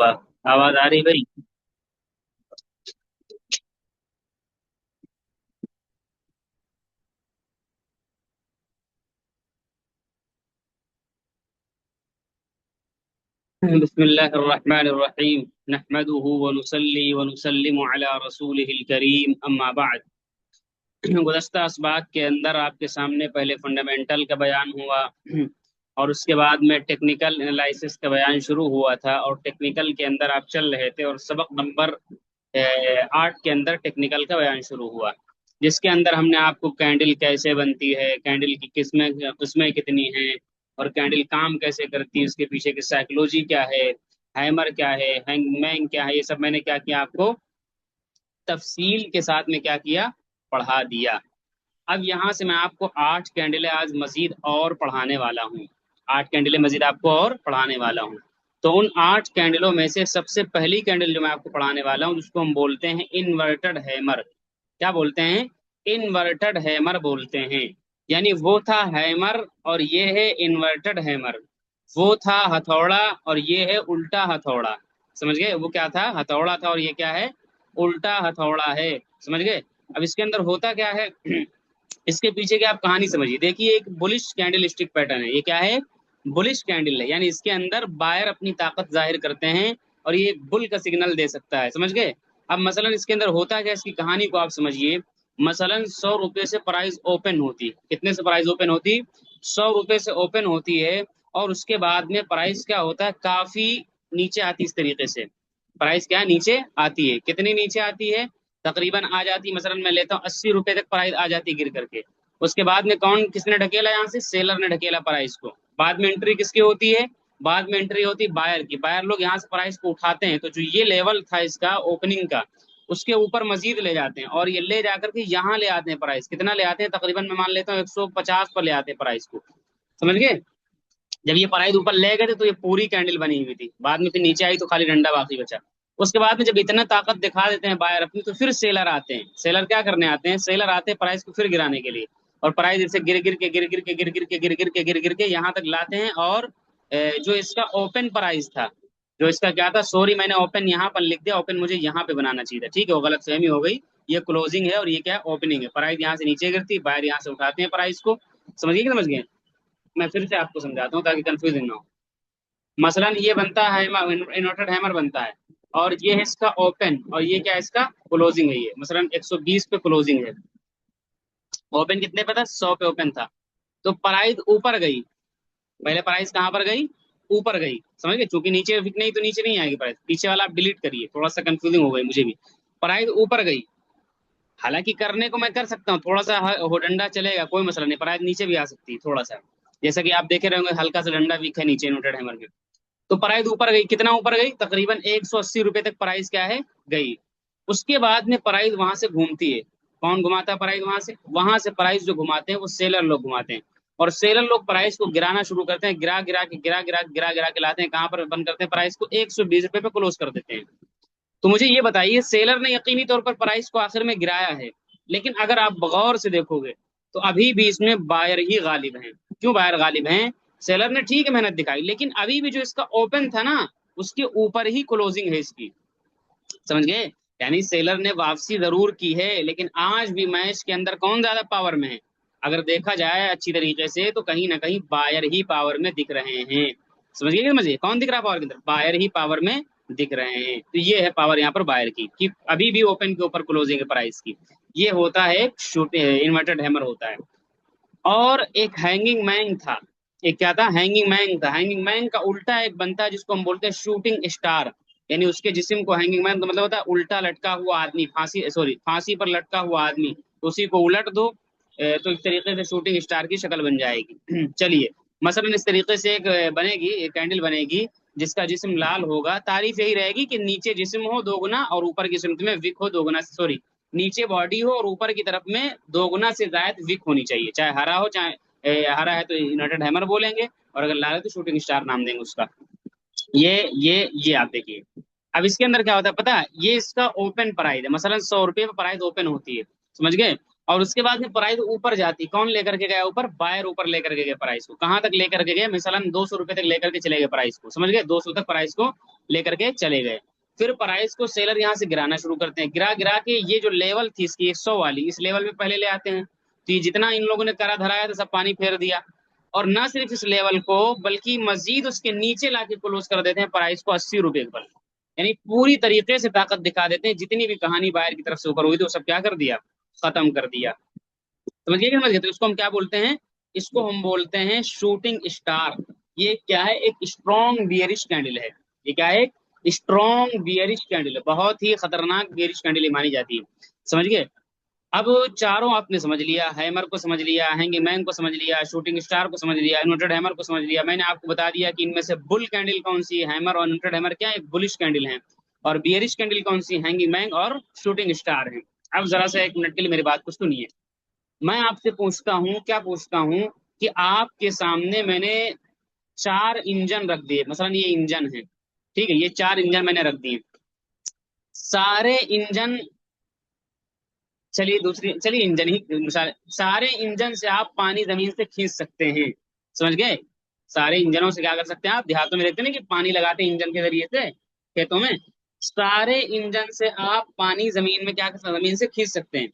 वाह, आवाज आ रही भाई। बिस्मिल्लाहिर्रहमानिर्रहीम। नहमदुहु व नुसल्ली व नुसल्लिमु अला रसूलिहिल करीम, अम्मा बाद। गुज़श्ता असबाक के अंदर आपके सामने पहले फंडामेंटल का बयान हुआ और उसके बाद में टेक्निकल एनालिसिस का बयान शुरू हुआ था, और टेक्निकल के अंदर आप चल रहे थे और सबक नंबर 8 के अंदर टेक्निकल का बयान शुरू हुआ, जिसके अंदर हमने आपको कैंडल कैसे बनती है, कैंडल की किस्में किस्में कितनी हैं, और कैंडल काम कैसे करती है, उसके पीछे की साइकोलॉजी क्या है, हैमर क्या है, हैंगमैन क्या है, ये सब मैंने क्या किया आपको तफसील के साथ में क्या किया, पढ़ा दिया। अब यहाँ से मैं आपको 8 कैंडलें आज मजीद और पढ़ाने वाला हूँ। 8 कैंडलें मजीद आपको और पढ़ाने वाला हूँ। तो उन 8 कैंडलों में से सबसे पहली कैंडल जो मैं आपको पढ़ाने वाला हूँ, जिसको हम बोलते हैं इन्वर्टेड हैमर। क्या बोलते हैं? इन्वर्टेड हैमर बोलते हैं। यानी वो था हैमर और ये है इन्वर्टेड हैमर। वो था हथौड़ा और ये है उल्टा हथौड़ा। समझ गए? वो क्या था? हथौड़ा था, और ये क्या है? उल्टा हथौड़ा है। समझ गए? अब इसके अंदर होता क्या है इसके पीछे की आप कहानी समझिए। देखिए, एक बुलिश कैंडल स्टिक पैटर्न है। ये क्या है? बुलिश कैंडल है, यानी इसके अंदर बायर अपनी ताकत जाहिर करते हैं और ये बुल का सिग्नल दे सकता है। समझ गए? अब मसलन इसके अंदर होता क्या है, इसकी कहानी को आप समझिए। मसलन 100 रुपए से प्राइस ओपन होती। कितने से प्राइस ओपन होती? 100 रुपए से ओपन होती है। और उसके बाद में प्राइस क्या होता है, काफी नीचे आती। इस तरीके से प्राइस क्या है, नीचे आती है। कितनी नीचे आती है? तकरीबन आ जाती, मसलन मैं लेता हूँ 80 रुपए तक प्राइस आ जाती गिर करके। उसके बाद में कौन किसने ढकेला? यहाँ से सेलर ने ढकेला प्राइस को। बाद में एंट्री किसकी होती है? बाद में एंट्री होती है बायर की। बायर लोग यहाँ से प्राइस को उठाते हैं, तो जो ये लेवल था इसका ओपनिंग का, उसके ऊपर मजीद ले जाते हैं और ये ले जाकर के यहाँ ले आते हैं प्राइस। कितना ले आते हैं? तकरीबन मैं मान लेता हूँ 150 पर ले आते हैं प्राइस को। समझ गए? जब ये प्राइस ऊपर ले गए थे तो ये पूरी कैंडल बनी हुई थी, बाद में फिर नीचे आई तो खाली डंडा बाकी बचा। उसके बाद में जब इतना ताकत दिखा देते हैं बायर अपनी, तो फिर सेलर आते हैं। सेलर क्या करने आते हैं? सेलर आते हैं प्राइस को फिर गिराने के लिए। और प्राइस इसे गिर गिर के गिर गिर के गिर गिर के गिर गिर के गिर गिर के यहाँ तक लाते हैं। और जो इसका ओपन प्राइस था, जो इसका क्या था, सॉरी मैंने ओपन यहाँ पर लिख दिया, ओपन मुझे यहाँ पे बनाना चाहिए था। ठीक है, वो गलत फहमी हो गई। ये क्लोजिंग है और ये क्या है, ओपनिंग है। प्राइस यहाँ से नीचे गिरती, बायर यहाँ से उठाते हैं प्राइस को। समझिए कि समझ गए? मैं फिर से आपको समझाता हूँ ताकि कंफ्यूजन ना हो। मसलन ये बनता है, इन्वर्टेड हैमर बनता है, और ये है इसका ओपन, और ये क्या है, इसका क्लोजिंग है। ये मसलन 120 पे क्लोजिंग है। ओपन कितने पे था? 100 पे ओपन था। तो प्राइस ऊपर गई। पहले प्राइस कहाँ पर गई? ऊपर गई। समझ गए? चूंकि नीचे विक नहीं तो नीचे नहीं आएगी प्राइस। पीछे वाला आप डिलीट करिए, थोड़ा सा कंफ्यूजिंग हो गई मुझे भी। प्राइस ऊपर गई। हालांकि करने को मैं कर सकता हूँ, थोड़ा सा हो डंडा चलेगा, कोई मसला नहीं। प्राइस नीचे भी आ सकती है थोड़ा सा, जैसा कि आप देखे रहेंगे हल्का सा डंडा वीक है नीचे इन्वर्टेड हैमर में। तो प्राइस ऊपर गई। कितना ऊपर गई? तकरीबन 180 रुपए तक प्राइस क्या है, गई। उसके बाद में प्राइस वहां से घूमती है। कौन घुमाता है प्राइस वहां से? वहां से प्राइस जो घुमाते हैं वो सेलर लोग घुमाते हैं। और सेलर लोग प्राइस को गिराना शुरू करते हैं। गिरा गिरा के लाते हैं कहाँ पर, बंद करते हैं प्राइस को 120 रुपए पे क्लोज कर देते हैं। तो मुझे ये बताइए, सेलर ने यकीनी तौर पर प्राइस को आखिर में गिराया है, लेकिन अगर आप गौर से देखोगे तो अभी भी इसमें बायर ही गालिब हैं। क्यों बायर गालिब हैं? सेलर ने ठीक है मेहनत दिखाई, लेकिन अभी भी जो इसका ओपन था ना, उसके ऊपर ही क्लोजिंग है इसकी। समझ गए? यानी सेलर ने वापसी जरूर की है, लेकिन आज भी मैच के अंदर कौन ज्यादा पावर में है? अगर देखा जाए अच्छी तरीके से तो कहीं ना कहीं बायर ही पावर में दिख रहे हैं। समझ गए? समझिए, कौन दिख रहा है पावर के अंदर? बायर ही पावर में दिख रहे हैं। तो ये है पावर यहाँ पर बायर की, कि अभी भी ओपन के ऊपर क्लोजिंग है प्राइस की। ये होता है शूट इन्वर्टेड हैमर होता है। और एक हैंगिंग मैन था। एक क्या था? हैंगिंग मैन था। हैंगिंग मैन का उल्टा एक बनता है जिसको हम बोलते हैं शूटिंग स्टार। यानी उसके जिस्म को, हैंगिंग मैन तो मतलब होता है उल्टा लटका हुआ आदमी, फांसी सॉरी फांसी पर लटका हुआ आदमी। उसी को उलट दो तो इस तरीके से शूटिंग स्टार की शक्ल बन जाएगी। चलिए, मसलन इस तरीके से एक बनेगी, एक कैंडल बनेगी जिसका जिस्म लाल होगा। तारीफ यही रहेगी कि नीचे जिस्म हो दोगुना और ऊपर की सिमत में विक हो दोगुना, सॉरी नीचे बॉडी हो और ऊपर की तरफ में दोगुना से जायद विक होनी चाहिए। चाहे हरा हो, चाहे हरा है तो यूनाइटेड हैमर बोलेंगे, और अगर लाल है तो शूटिंग स्टार नाम देंगे उसका। ये आप देखिए। अब इसके अंदर क्या होता है पता है? ये इसका ओपन प्राइस है। मसलन 100 रुपये पर प्राइस ओपन होती है। समझ गए? और उसके बाद में प्राइस ऊपर जाती, कौन लेकर के गया ऊपर? बायर ऊपर लेकर के गए प्राइस को। कहाँ तक लेकर के गए? मिसालन 200 रुपए तक लेकर के चले गए प्राइस को, समझ गए? 200 तक प्राइस को लेकर के चले गए। फिर प्राइस को सेलर यहाँ से गिराना शुरू करते हैं, गिरा गिरा के ये जो लेवल थी इसकी 100 वाली, इस लेवल में पहले ले आते हैं। तो ये जितना इन लोगों ने करा धराया था सब पानी फेर दिया। और न सिर्फ इस लेवल को बल्कि मजीद उसके नीचे लाके क्लोज कर देते हैं प्राइस को 80 रुपए पर। यानी पूरी तरीके से ताकत दिखा देते हैं, जितनी भी कहानी बाहर की तरफ से ऊपर हुई थी वो सब क्या कर दिया? खत्म कर दिया। समझिए कि समझिए? तो इसको हम क्या बोलते हैं? इसको हम बोलते हैं शूटिंग स्टार। ये क्या है? एक स्ट्रॉन्ग बियरिश कैंडल है। ये क्या है? एक स्ट्रॉन्ग बियरिश कैंडल है, बहुत ही खतरनाक बियरिश कैंडल मानी जाती है। समझ गए? अब चारों आपने समझ लिया, हैमर को समझ लिया, हैंगिंग मैन को समझ लिया, शूटिंग स्टार को समझ लिया, इन्वर्टेड हैमर को समझ लिया। मैंने आपको बता दिया कि इनमें से बुल कैंडल कौन सी है, हैमर और इन्वर्टेड हैमर क्या है? एक बुलिश कैंडल है। और बियरिश कैंडल कौन सी? हैंगिंग मैन और शूटिंग स्टार है। अब जरा सा एक मिनट के लिए मेरी बात को सुनिए। मैं आपसे पूछता हूँ, क्या पूछता हूँ कि आपके सामने मैंने 4 इंजन रख दिए, मसलन ये इंजन है, ठीक है, ये 4 इंजन मैंने रख दिए। सारे इंजन, चलिए दूसरी, चलिए इंजन ही मिसाल, सारे इंजन से आप पानी जमीन से खींच सकते हैं। समझ गए? सारे इंजनों से क्या कर सकते हैं? आप देहातों में देखते हैं ना कि पानी लगाते हैं इंजन के जरिए से खेतों में। सारे इंजन से आप पानी जमीन में क्या कर सकते हैं? जमीन से खींच सकते हैं।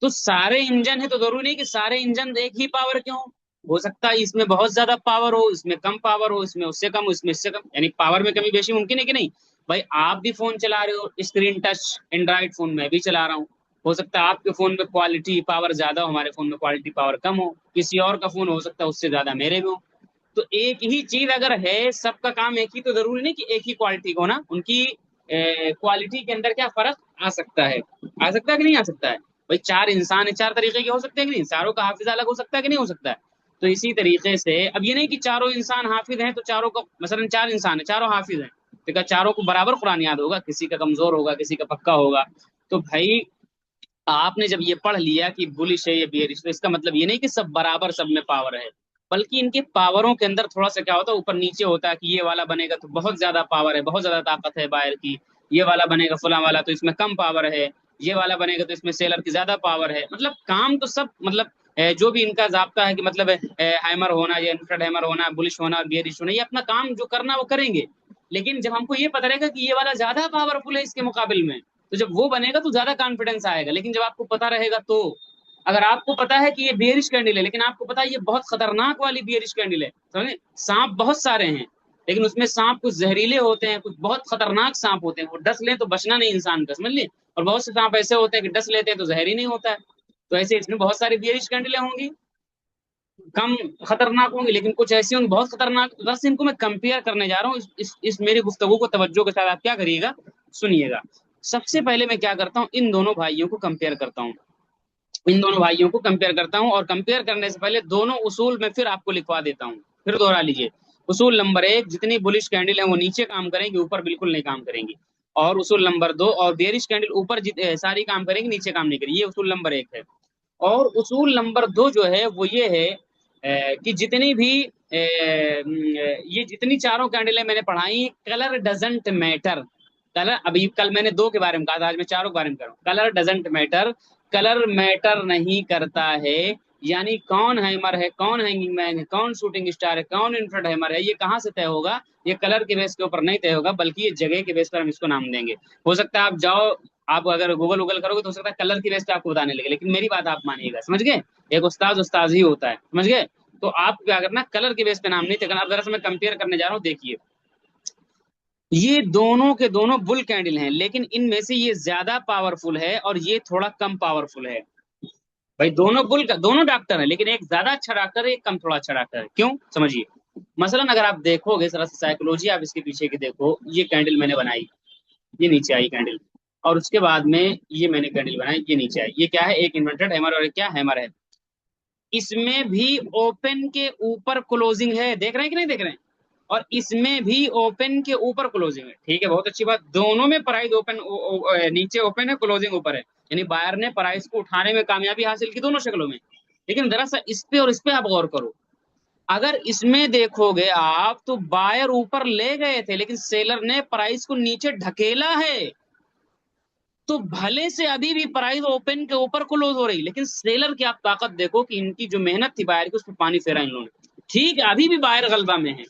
तो सारे इंजन है तो जरूरी नहीं कि सारे इंजन एक ही पावर के हों। हो सकता है इसमें बहुत ज्यादा पावर हो, इसमें कम पावर हो, इसमें उससे कम, इसमें इससे कम, यानी पावर में कमी बेशी मुमकिन है कि नहीं? भाई आप भी फोन चला रहे हो, स्क्रीन टच एंड्रॉइड फोन मैं भी चला रहा हूँ। हो सकता है आपके फोन में क्वालिटी पावर ज्यादा हो, हमारे फोन में क्वालिटी पावर कम हो, किसी और का फोन हो सकता है उससे ज्यादा मेरे में हो। तो एक ही चीज अगर है, सबका काम एक ही, तो जरूरी नहीं कि एक ही क्वालिटी को ना, उनकी क्वालिटी के अंदर क्या फर्क आ सकता है? आ सकता है कि नहीं आ सकता है? भाई 4 इंसान है, 4 तरीके के हो सकते हैं कि नहीं? चारों का हाफिज अलग हो सकता है कि नहीं हो सकता है? तो इसी तरीके से अब ये नहीं कि चारों इंसान हाफिज हैं तो चारों को, मसलन 4 इंसान है चारों हाफिज हैं, तो क्या चारों को बराबर कुरान याद होगा? किसी का कमजोर होगा, किसी का पक्का होगा। तो भाई आपने जब ये पढ़ लिया कि बुलिश है ये बियरिश, तो इसका मतलब ये नहीं कि सब बराबर सब में पावर है, बल्कि इनके पावरों के अंदर थोड़ा सा क्या होता है, ऊपर नीचे होता है कि ये वाला बनेगा तो बहुत ज्यादा पावर है, बहुत ज्यादा ताकत है बायर की। ये वाला बनेगा फला वाला तो इसमें कम पावर है। ये वाला बनेगा तो इसमें सेलर की ज्यादा पावर है। मतलब काम तो सब, मतलब जो भी इनका जाब्ता है कि मतलब हैमर होना या इन्फ्रारेड हैमर होना, बुलिश होना और बियरिश होना, ये अपना काम जो करना वो करेंगे। लेकिन जब हमको ये पता रहेगा कि ये वाला ज्यादा पावरफुल है इसके मुकाबले में, तो जब वो बनेगा तो ज्यादा कॉन्फिडेंस आएगा। लेकिन जब आपको पता रहेगा तो, अगर आपको पता है कि ये बियरिश कैंडल है लेकिन आपको पता है ये बहुत खतरनाक वाली बियरिश कैंडल है, समझे? सांप बहुत सारे हैं लेकिन उसमें सांप कुछ जहरीले होते हैं, कुछ बहुत खतरनाक सांप होते हैं, वो डस लें तो बचना नहीं इंसान का, समझ लिए? और बहुत से सांप ऐसे होते हैं कि डस लेते हैं तो जहर ही नहीं होता है। तो ऐसे इसमें बहुत सारी बियरिश कैंडलें होंगी, कम खतरनाक होंगी, लेकिन कुछ ऐसी होंगी बहुत खतरनाक। बस इनको मैं कंपेयर करने जा रहा हूँ। इस मेरी गुफ्तगू को तवज्जो के साथ आप क्या करिएगा, सुनिएगा। सबसे पहले मैं क्या करता हूँ, इन दोनों भाइयों को कंपेयर करता हूँ। इन दोनों भाइयों को कंपेयर करता हूँ, और कंपेयर करने से पहले दोनों उसूल में फिर आपको लिखवा देता हूँ, फिर दोहरा लीजिए। उसूल नंबर 1, जितनी बुलिश कैंडल है वो नीचे काम करेंगी, ऊपर बिल्कुल नहीं काम करेंगी। और उसूल नंबर 2, और बेरिश कैंडल ऊपर सारी काम करेंगी, नीचे काम नहीं करेगी। ये उसूल नंबर 1 है। और उसूल नंबर 2 जो है वो ये है कि जितनी भी ये जितनी चारों कैंडलें मैंने पढ़ाई, कलर डजेंट मैटर। कलर, अभी कल मैंने 2 के बारे में कहा था, आज मैं चारों के बारे में कर रहा हूँ। Colour doesn't matter, colour matter नहीं करता है। यानी कौन हैमर है, कौन हैंगिंग मैन है, कौन शूटिंग स्टार है, कौन इन्फ्रारेड हैमर है, ये कहाँ से तय होगा? ये कलर के बेस के ऊपर नहीं तय होगा, बल्कि ये जगह के बेस पर हम इसको नाम देंगे। हो सकता है आप जाओ, आप अगर गूगल वूगल करोगे तो हो सकता है कलर की बेस पे आपको बताने लगे, लेकिन मेरी बात आप मानिएगा, समझ गए? एक उस्ताद उस्ताद ही होता है, समझ गए? तो आप क्या करना, कलर के बेस पे नाम नहीं देना। अब जरा से मैं कंपेयर करने जा रहा हूँ, देखिए। ये दोनों के दोनों बुल कैंडल हैं, लेकिन इनमें से ये ज्यादा पावरफुल है और ये थोड़ा कम पावरफुल है। भाई दोनों बुल का, दोनों डॉक्टर है, लेकिन एक ज्यादा अच्छा डॉक्टर है, एक कम थोड़ा अच्छा डॉक्टर है। क्यों? समझिए। मसलन अगर आप देखोगे जरा सा साइकोलॉजी आप इसके पीछे की देखो, ये कैंडल मैंने बनाई, ये नीचे आई कैंडल, और उसके बाद में ये मैंने कैंडल बनाई, ये नीचे आई। ये क्या है? एक इन्वर्टेड हैमर और एक क्या हैमर है। इसमें भी ओपन के ऊपर क्लोजिंग है, देख रहे हैं कि नहीं देख रहे हैं? और इसमें भी ओपन के ऊपर क्लोजिंग है। ठीक है, बहुत अच्छी बात। दोनों में प्राइस ओपन, नीचे ओपन है, क्लोजिंग ऊपर है। यानी बायर ने प्राइस को उठाने में कामयाबी हासिल की दोनों शक्लों में। लेकिन जरा सा इस पे और इस पे आप गौर करो। अगर इसमें देखोगे आप तो बायर ऊपर ले गए थे लेकिन सेलर ने प्राइस को नीचे ढकेला है। तो भले से अभी भी प्राइस ओपन के ऊपर क्लोज हो रही, लेकिन सेलर की आप ताकत देखो कि इनकी जो मेहनत थी बायर की, उस पर पानी फेरा इन लोगों ने। ठीक है, अभी भी बायर गलबा में है,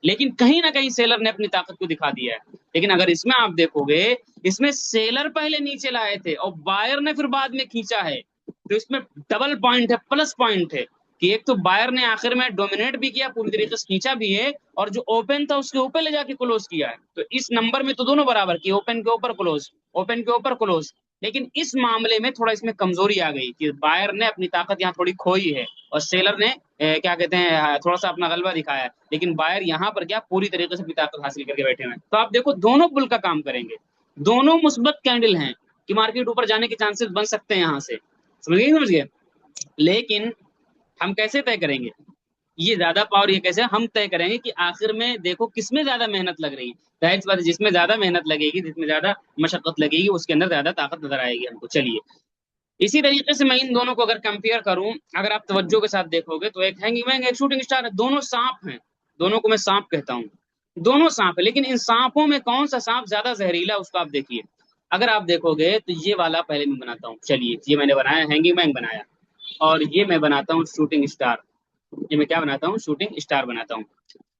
लेकिन कहीं ना कहीं सेलर ने अपनी ताकत को दिखा दिया है। लेकिन अगर इसमें आप देखोगे, इसमें सेलर पहले नीचे लाए थे और बायर ने फिर बाद में खींचा है। तो इसमें डबल पॉइंट है, प्लस पॉइंट है कि एक तो बायर ने आखिर में डोमिनेट भी किया, पूरी तरीके से खींचा भी है, और जो ओपन था उसके ऊपर ले जाके क्लोज किया है। तो इस नंबर में तो दोनों बराबर की, ओपन के ऊपर क्लोज, ओपन के ऊपर क्लोज। लेकिन इस मामले में थोड़ा इसमें कमजोरी आ गई कि बायर ने अपनी ताकत यहाँ थोड़ी खोई है, और सेलर ने क्या कहते हैं, थोड़ा सा अपना गलबा दिखाया है। लेकिन बायर यहाँ पर क्या पूरी तरीके से अपनी ताकत हासिल करके बैठे हुए हैं। तो आप देखो दोनों बुल का काम करेंगे, दोनों मुस्बत कैंडल हैं कि मार्केट ऊपर जाने के चांसेस बन सकते हैं यहाँ से। समझ गए, समझ गए। लेकिन हम कैसे तय करेंगे ये ज्यादा पावर, ये कैसे हम तय करेंगे कि आखिर में देखो किसमें ज्यादा मेहनत लग रही है। जाहिर सी बात है, जिसमें ज्यादा मेहनत लगेगी, जिसमें ज्यादा मशक्कत लगेगी, उसके अंदर ज्यादा ताकत नजर आएगी हमको। चलिए, इसी तरीके से मैं इन दोनों को अगर कंपेयर करूं, अगर आप तवज्जो के साथ देखोगे, तो एक हैंगिंग मैन, एक शूटिंग स्टार है, दोनों सांप हैं। दोनों को मैं सांप कहता हूं, दोनों सांप है। लेकिन इन सांपों में कौन सा सांप ज्यादा जहरीला है, उसको आप देखिए। अगर आप देखोगे तो ये वाला पहले मैं बनाता हूँ। चलिए, ये मैंने बनाया, हैंगिंग मैन बनाया, और ये मैं बनाता हूँ शूटिंग स्टार। ये मैं क्या बनाता हूँ, शूटिंग स्टार बनाता हूँ।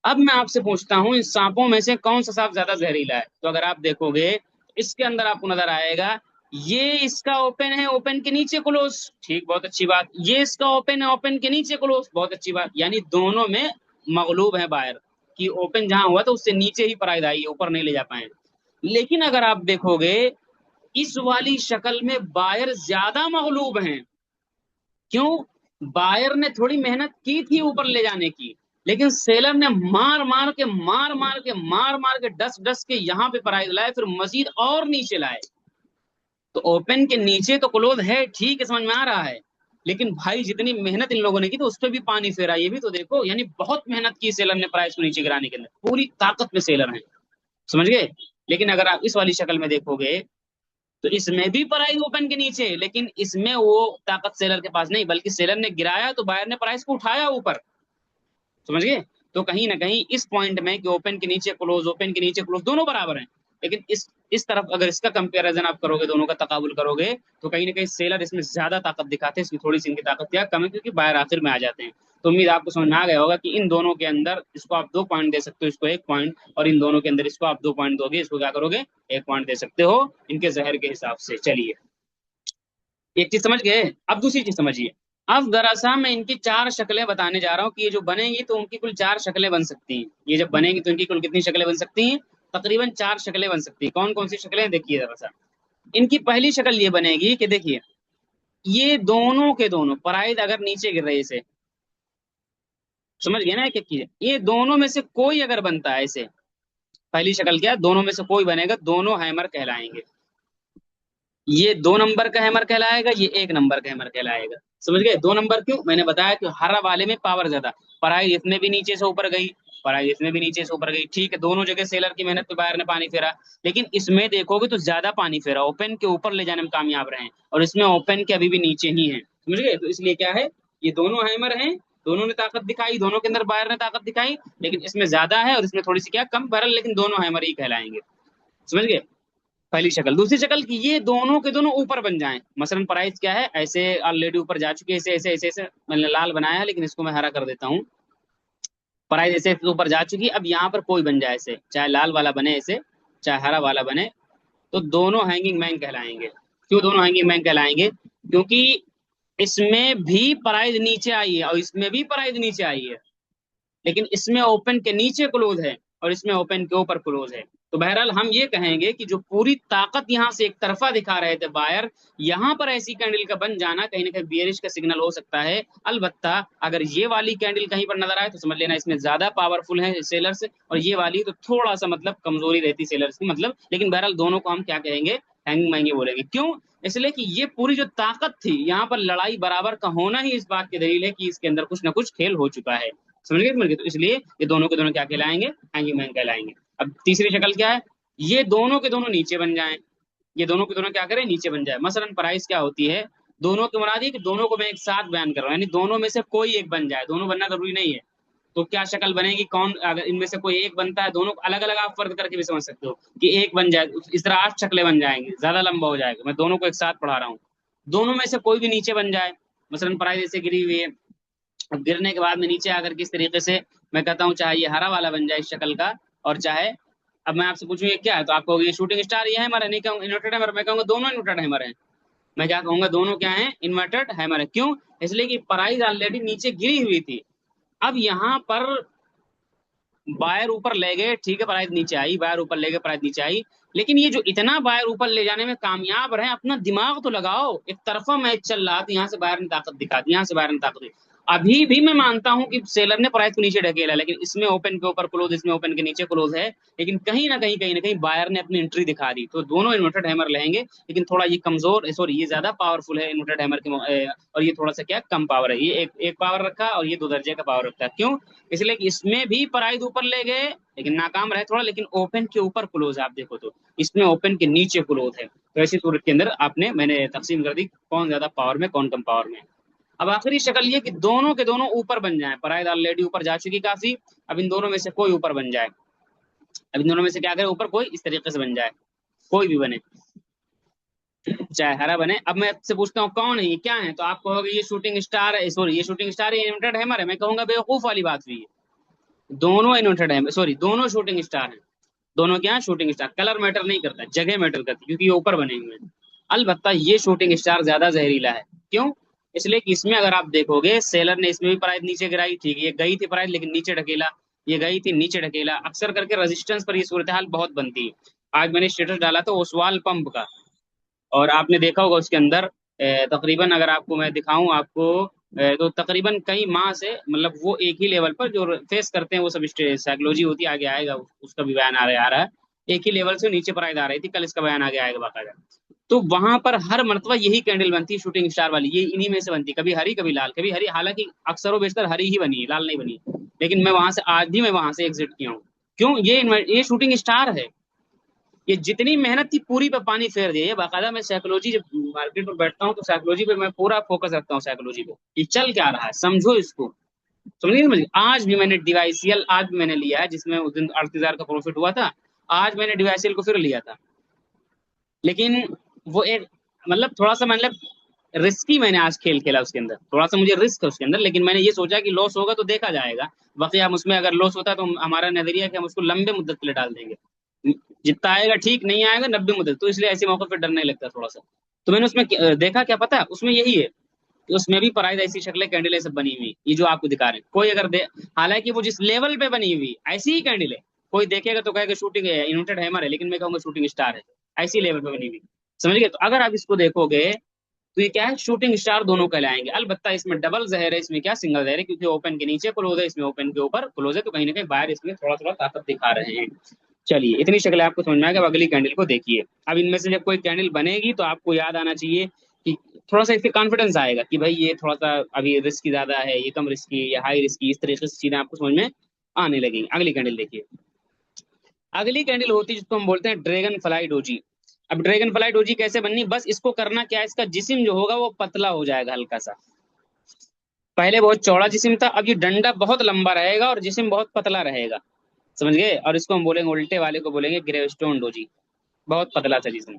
अब मैं आपसे पूछता हूँ, इन सांपों में से कौन सा सांप ज्यादा जहरीला है? तो अगर आप देखोगे, इसके अंदर आपको नजर आएगा, ये इसका ओपन है, ओपन के नीचे क्लोज, ठीक, बहुत अच्छी बात। ये इसका ओपन है, ओपन के नीचे क्लोज, बहुत अच्छी बात। यानी दोनों में मगलूब है बायर, कि ओपन जहां हुआ था उससे नीचे ही प्राइस आई है, ऊपर नहीं ले जा पाए। लेकिन अगर आप देखोगे, इस वाली शक्ल में बायर ज्यादा मगलूब हैं। क्यों? बायर ने थोड़ी मेहनत की थी ऊपर ले जाने की, लेकिन सेलर ने मार मार के, मार मार के, मार मार के, डस डस के यहाँ पे प्राइस लाए, फिर मजीद और नीचे लाए। तो ओपन के नीचे तो क्लोज है, ठीक है, समझ में आ रहा है। लेकिन भाई जितनी मेहनत इन लोगों ने की, तो उस पर भी पानी फेरा, ये भी तो देखो। यानी बहुत मेहनत की सेलर ने प्राइस को नीचे गिराने के अंदर, पूरी ताकत में सेलर है। समझ गए। लेकिन अगर आप इस वाली शक्ल में देखोगे, तो इसमें भी प्राइस ओपन के नीचे, लेकिन इसमें वो ताकत सेलर के पास नहीं, बल्कि सेलर ने गिराया तो बायर ने प्राइस को उठाया ऊपर। समझ गए। तो कहीं ना कहीं इस पॉइंट में कि ओपन के नीचे क्लोज, ओपन के नीचे क्लोज, दोनों बराबर हैं। लेकिन इस तरफ अगर इसका कंपैरिजन आप करोगे, दोनों का तकाबुल करोगे, तो कहीं ना कहीं सेलर इसमें ज्यादा ताकत दिखाते हैं, इसकी थोड़ी सी इनकी ताकत क्या कम है, क्योंकि बायर आखिर में आ जाते हैं। तो उम्मीद आपको समझ में आ गया होगा कि इन दोनों के अंदर इसको आप 2 पॉइंट दे सकते हो, इसको 1 पॉइंट, और इन दोनों के अंदर इसको आप 2 पॉइंट दोगे, इसको क्या करोगे, 1 पॉइंट दे सकते हो, इनके जहर के हिसाब से। चलिए, एक चीज समझ गए। अब दूसरी चीज समझिए। अब दरअसल मैं इनकी 4 शक्लें बताने जा रहा हूँ कि ये जो बनेंगी तो उनकी कुल 4 शक्लें बन सकती हैं। ये जब बनेंगी तो इनकी कुल कितनी शक्लें बन सकती हैं? तकरीबन 4 शक्लें बन सकती हैं। कौन कौन सी शक्लें, देखिए दरअसल। इनकी पहली शक्ल ये बनेगी कि देखिए, ये दोनों के दोनों प्राइस अगर नीचे गिर रहे, इसे समझ गए ना, एक एक चीज, ये दोनों में से कोई अगर बनता है ऐसे, पहली शक्ल क्या है, दोनों में से कोई बनेगा, दोनों हैमर कहलाएंगे। ये 2 नंबर का हैमर कहलाएगा, ये 1 नंबर का हैमर कहलाएगा। समझ गए। 2 नंबर क्यों? मैंने बताया कि हरा वाले में पावर ज्यादा, पढ़ाई इसमें भी नीचे से ऊपर गई, पढ़ाई इसमें भी नीचे से ऊपर गई, ठीक है, दोनों जगह सेलर की मेहनत पे बायर ने पानी फेरा। लेकिन इसमें देखोगे तो ज्यादा पानी फेरा, ओपन के ऊपर ले जाने में कामयाब रहे, और इसमें ओपन के अभी भी नीचे ही है। समझ गए। तो इसलिए क्या है, ये दोनों हैमर हैं, दोनों ने ताकत दिखाई, दोनों के अंदर बायर ने ताकत दिखाई, लेकिन इसमें ज्यादा है और इसमें थोड़ी सी क्या कम, बहरल लेकिन दोनों हैमर ही कहलाएंगे। समझ गए। पहली शक्ल। दूसरी शक्ल की ये दोनों के दोनों ऊपर बन जाएं। मसलन प्राइस क्या है, ऐसे ऑलरेडी ऊपर जा चुके हैं, ऐसे ऐसे ऐसे ऐसे, मैंने लाल बनाया है लेकिन इसको मैं हरा कर देता हूँ। प्राइस ऐसे ऊपर जा चुकी, अब यहाँ पर कोई बन जाए ऐसे, चाहे लाल वाला बने ऐसे, चाहे हरा वाला बने, तो दोनों हैंगिंग मैन कहलाएंगे। क्यों दोनों हैंगिंग मैन कहलाएंगे? क्योंकि इसमें भी प्राइस नीचे आई है और इसमें भी प्राइस नीचे आई है, लेकिन इसमें ओपन के नीचे क्लोज है और इसमें ओपन के ऊपर क्लोज है। तो बहरहाल हम ये कहेंगे कि जो पूरी ताकत यहाँ से एक तरफा दिखा रहे थे बायर, यहाँ पर ऐसी कैंडल का बन जाना कहीं ना कहीं बियरिश का सिग्नल हो सकता है। अलबत्ता अगर ये वाली कैंडल कहीं पर नजर आए तो समझ लेना इसमें ज्यादा पावरफुल है सेलर्स, और ये वाली तो थोड़ा सा मतलब कमजोरी रहती सेलर्स की, मतलब। लेकिन बहरहाल दोनों को हम क्या कहेंगे, हैंगिंग महंगी बोलेंगे। क्यों? इसलिए कि ये पूरी जो ताकत थी यहाँ पर, लड़ाई बराबर का होना ही इस बात की दलील है कि इसके अंदर कुछ ना कुछ खेल हो चुका है। समझ गए, समझ गए। तो इसलिए ये दोनों के दोनों क्या कहलाएंगे, हैंगिंग मैन कहलाएंगे। अब तीसरी शक्ल क्या है, ये दोनों के दोनों नीचे बन जाएं। ये दोनों के दोनों क्या करें, नीचे बन जाए। मसलन प्राइस क्या होती है, दोनों के मुराद ये कि दोनों को मैं एक साथ बयान कर रहा हूँ, यानी दोनों में से कोई एक बन जाए, दोनों बनना जरूरी नहीं है। तो क्या शक्ल बनेगी, कौन अगर इनमें से कोई एक बनता है, दोनों अलग अलग आप फर्क करके भी समझ सकते हो कि एक बन जाए, इस तरह 8 शक्लें बन जाएंगी, ज्यादा लंबा हो जाएगा। मैं दोनों को एक साथ पढ़ा रहा हूँ। दोनों में से कोई भी नीचे बन जाए, मसलन पराई जैसे गिरी हुई है, अब गिरने के बाद में नीचे आकर किस तरीके से मैं कहता हूँ, चाहे ये हरा वाला बन जाए इस शक्ल का, और चाहे अब मैं आपसे पूछूं ये क्या है, तो आप कहोगे ये शूटिंग स्टार, ये है हमारा, नहीं कहूंगा इन्वर्टेड हैमर, मैं कहूंगा दोनों इन्वर्टेड हैमर हैं। मैं क्या कहूंगा, दोनों क्या है, इन्वर्टेड हैमर है। क्यों? इसलिए कि प्राइस ऑलरेडी नीचे गिरी हुई थी। अब यहाँ पर बायर ऊपर ले गए, ठीक है, प्राइस नीचे आई, बायर ऊपर ले गए, प्राइस नीचे आई, लेकिन ये जो इतना बायर ऊपर ले जाने में कामयाब रहे, अपना दिमाग तो लगाओ। एक तरफा मैच चल रहा था, यहाँ से बायर ने ताकत दिखा दी, यहाँ से बायर ने ताकत दी। अभी भी मैं मानता हूं कि सेलर ने प्राइस को नीचे ढकेला, लेकिन इसमें ओपन के ऊपर क्लोज, इसमें ओपन के नीचे क्लोज है, लेकिन कहीं ना कहीं बायर ने अपनी एंट्री दिखा दी। तो दोनों इन्वर्टेड हैमर रहेंगे, लेकिन थोड़ा ये कमजोर, सॉरी ये ज्यादा पावरफुल है इन्वर्टेड हैमर के और ये थोड़ा सा क्या कम पावर है। ये एक पावर रखा और ये 2 दर्जे का पावर रखता है। क्यों? इसलिए कि इसमें भी प्राइस ऊपर ले गए, लेकिन नाकाम रहे थोड़ा, लेकिन ओपन के ऊपर क्लोज है। आप देखो तो इसमें ओपन के नीचे क्लोज है। तो ऐसी सूरत के अंदर मैंने तकसीम कर दी, कौन ज्यादा पावर में, कौन कम पावर में। अब आखिरी शक्ल ये कि दोनों के दोनों ऊपर बन जाए, प्राइस ऑलरेडी ऊपर जा चुकी काफी, अब इन दोनों में से कोई ऊपर बन जाए। अब इन दोनों में से क्या करें, ऊपर कोई इस तरीके से बन जाए, कोई भी बने, चाहे हरा बने। अब मैं आपसे पूछता हूँ कौन है ये, क्या है, तो आप कहोगे ये शूटिंग स्टार है, सॉरी ये शूटिंग स्टार है, इन्वर्टेड हैमर है। मैं कहूंगा बेवकूफ वाली बात हुई है, दोनों इन्वर्टेड है, सॉरी दोनों शूटिंग स्टार हैं। दोनों क्या शूटिंग स्टार, कलर मैटर नहीं करता, जगह मैटर करती, क्योंकि ये ऊपर बने हुए हैं। अलबत्ता ये शूटिंग स्टार ज्यादा जहरीला है। क्यों? इसलिए कि इसमें अगर आप देखोगे, सेलर ने इसमें भी प्राइस नीचे गिराई, ठीक है, ये गई थी प्राइस लेकिन नीचे ढकेला, ये गई थी नीचे ढकेला। अक्सर करके रेजिस्टेंस पर ये सूरत हाल बहुत बनती है। आज मैंने स्टेटस डाला था ओसवाल पंप का, और आपने देखा होगा उसके अंदर तकरीबन अगर आपको मैं दिखाऊं आपको, तो तकरीबन कई माह से मतलब वो एक ही लेवल पर जो फेस करते हैं वो सब साइकोलॉजी होती है, आगे आएगा उसका भी बयान आ रहा है। एक ही लेवल से नीचे प्राइस आ रही थी, कल इसका बयान आगे आएगा बाकायदा। तो वहां पर हर मरतबा यही कैंडल बनती है शूटिंग स्टार वाली, ये इन्हीं में से बनती है, कभी हरी कभी लाल, कभी हरी, हालांकि अक्सर बेशतर हरी ही बनी है, लाल नहीं बनी है। लेकिन मैं वहां से आज भी मैं वहां से एग्जिट किया हूँ। क्यों? ये शूटिंग स्टार है, ये जितनी मेहनत थी पूरी पे पानी फेर दिया। ये बाकायदा मैं साइकोलॉजी जब मार्केट में बैठता हूँ तो साइकोलॉजी पे मैं पूरा फोकस रखता हूँ, साइकोलॉजी पे ये चल क्या रहा है, समझो इसको। समझिए समझिए, आज भी मैंने डिवाइसियल आज भी मैंने लिया है, जिसमें उस दिन 38,000 का प्रॉफिट हुआ था। आज मैंने डिवाइसियल को फिर लिया था, लेकिन वो एक मतलब थोड़ा सा मतलब रिस्की मैंने आज खेल खेला उसके अंदर, थोड़ा सा मुझे रिस्क है उसके अंदर, लेकिन मैंने ये सोचा कि लॉस होगा तो देखा जाएगा। बाकी हम उसमें अगर लॉस होता है तो हमारा नजरिया है कि हम उसको लंबे मुद्दत के लिए डाल देंगे, जितना आएगा ठीक, नहीं आएगा 90 मुद्दत, तो इसलिए ऐसे मौके पर डर नहीं लगता थोड़ा सा। तो मैंने उसमें देखा क्या पता है, उसमें यही है कि उसमें भी प्राइस ऐसी शक्लें कैंडल सब बनी हुई, ये जो आपको दिखा रहे हैं, कोई अगर दे, हालांकि वो जिस लेवल पे बनी हुई ऐसी ही कैंडल है, कोई देखेगा तो कहेगा शूटिंग है, इन्वर्टेड हैमर है, लेकिन मैं कहूंगा शूटिंग स्टार है, ऐसी लेवल पे बनी हुई। समझ गए? तो अगर आप इसको देखोगे तो ये क्या है, शूटिंग स्टार दोनों कहलाएंगे। अलबत्ता इसमें डबल जहर है, इसमें क्या सिंगल जहर है, क्योंकि ओपन के नीचे क्लोज है, इसमें ओपन के ऊपर क्लोज है, तो कहीं ना कहीं बाहर इसमें थोड़ा थोड़ा ताकत दिखा रहे हैं। चलिए इतनी शक्ल आपको समझ में आ गया, अब अगली कैंडल को देखिए। अब इनमें से जब कोई कैंडल बनेगी तो आपको याद आना चाहिए कि थोड़ा सा इससे कॉन्फिडेंस आएगा कि भाई ये थोड़ा सा अभी रिस्क ज्यादा है, ये कम रिस्की या हाई रिस्की, इस तरीके से चीजें आपको समझ में आने लगेंगी। अगली कैंडल देखिए। अगली कैंडल होती है जिसको हम बोलते हैं ड्रैगन फ्लाई डोजी। अब ड्रैगन फ्लाई डोजी कैसे बननी, बस इसको करना क्या है, इसका जिस्म जो होगा वो पतला हो जाएगा हल्का सा। पहले बहुत चौड़ा जिस्म था, अब ये डंडा बहुत लंबा रहेगा और जिस्म बहुत पतला रहेगा। समझ गए? और इसको हम बोलेंगे, उल्टे वाले को बोलेंगे ग्रेवस्टोन डोजी, बहुत पतला सा जिस्म।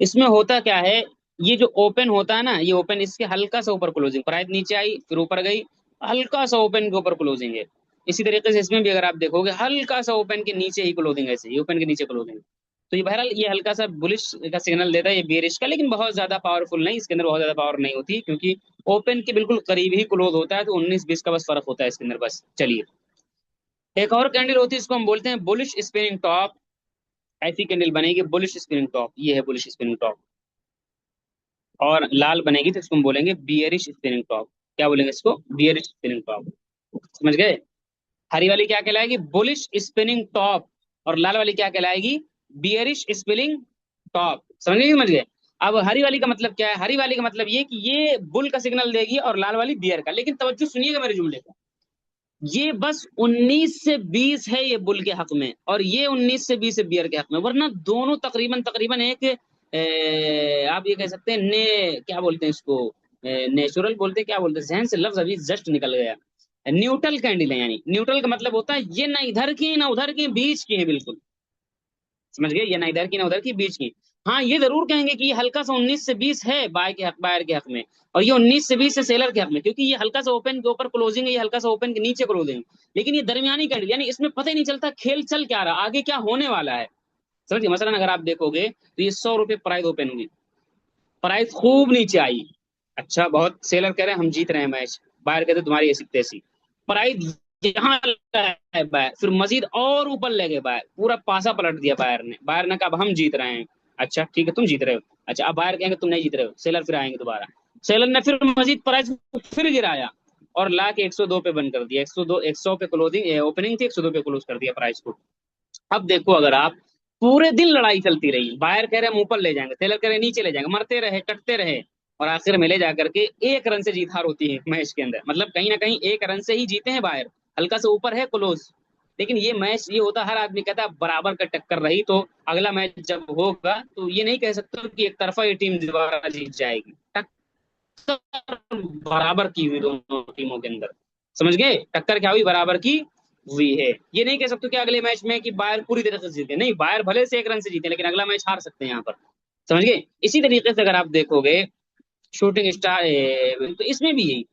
इसमें होता क्या है, ये जो ओपन होता है ना, ये ओपन इसके हल्का सा ऊपर क्लोजिंग, प्राइस नीचे आई फिर ऊपर गई, हल्का सा ओपन के ऊपर क्लोजिंग है। इसी तरीके से इसमें भी अगर आप देखोगे हल्का सा ओपन के नीचे ही क्लोजिंग है, ऐसे ये ओपन के नीचे क्लोजिंग। तो ये बहरहाल ये हल्का सा बुलिश का सिग्नल देता है, ये बेरिश का, लेकिन बहुत ज्यादा पावरफुल नहीं, इसके अंदर बहुत ज्यादा पावर नहीं होती, क्योंकि ओपन के बिल्कुल करीब ही क्लोज होता है, तो 19-20 का बस फर्क होता है इसके अंदर बस। चलिए एक और कैंडल होती है, इसको हम बोलते हैं बुलिश स्पिनिंग टॉप। ऐसी कैंडल बनेगी बुलिश स्पिनिंग टॉप, ये है बुलिश स्पिनिंग टॉप। और लाल बनेगी तो इसको हम बोलेंगे बियरिश स्पिनिंग टॉप। क्या बोलेंगे इसको? Bearish spinning top. समझ गए? हरी वाली क्या कहलाएगी? Bullish spinning top. और लाल वाली क्या कहलाएगी? Bearish spinning top. समझ गए? अब हरी वाली का मतलब क्या है? हरी वाली का मतलब ये कि ये बुल का सिग्नल देगी और लाल वाली बियर का। लेकिन तवज्जो सुनिएगा मेरे जुमले को, ये बस 19 से 20 है ये बुल के हक में, और ये 19 से 20 है बियर के हक में, वरना दोनों तकरीबन तकरीबन एक आप ये कह सकते हैं ने क्या बोलते हैं इसको, नेचुरल बोलते हैं, क्या बोलते हैं, जहन से लफ्ज अभी जस्ट निकल गया। न्यूट्रल कैंडल है, यानी न्यूट्रल का मतलब होता है ये ना इधर की ना उधर की, बीच की है बिल्कुल। समझ गए, ये ना इधर की ना उधर की, बीच की। हाँ ये जरूर कहेंगे कि ये हल्का सा 19 से 20 है बायर के हक में, और ये 19 से 20 है सेलर के हक में, क्योंकि ये हल्का सा ओपन के ऊपर क्लोजिंग है, ये हल्का सा ओपन के नीचे क्लोजिंग है। लेकिन ये दरमियानी कैंडल, यानी इसमें पता ही नहीं चलता खेल चल क्या रहा, आगे क्या होने वाला है। समझिए, मसलन अगर आप देखोगे तो ये 100 रुपये प्राइस ओपन हुई, प्राइस खूब नीचे आई। अच्छा, बहुत सेलर कह रहे हैं हम जीत रहे हैं मैच, बायर कहते तुम्हारी ऐसी तैसी। प्राइस यहाँ है बायर, फिर मजीद और ऊपर ले गए बायर, पूरा पासा पलट दिया बायर ने। बायर ने कहा अब हम जीत रहे हैं। अच्छा ठीक है, तुम जीत रहे हो। अच्छा, अब बायर कहेंगे तुम नहीं जीत रहे हो, सेलर फिर आएंगे दोबारा। सेलर ने फिर मजीद प्राइस को फिर गिराया और ला के 102 पे बंद कर दिया। 102, 100 पे क्लोजिंग ओपनिंग थी, 102 पे क्लोज कर दिया प्राइस को। अब देखो, अगर आप पूरे दिन लड़ाई चलती रही, बायर कह रहे हम ऊपर ले जाएंगे, सेलर कह रहे नीचे ले जाएंगे, मरते रहे कटते रहे, और आखिर में ले जाकर के 1 रन से जीत हार होती है मैच के अंदर। मतलब कहीं ना कहीं 1 रन से ही जीते हैं बायर, हल्का से ऊपर है क्लोज। लेकिन ये मैच ये होता, हर आदमी कहता है बराबर का टक्कर रही तो अगला मैच जब होगा तो ये नहीं कह सकते कि एक तरफा ये टीम दोबारा जीत जाएगी। टक्कर बराबर की हुई दोनों टीमों के अंदर। समझ गए, टक्कर क्या हुई, बराबर की हुई है। ये नहीं कह सकते कि अगले मैच में कि बायर पूरी तरह से जीते, नहीं, बायर भले से 1 रन से जीते लेकिन अगला मैच हार सकते हैं यहाँ पर। समझ गए। इसी तरीके से अगर आप देखोगे शूटिंग स्टार, तो इसमें भी यही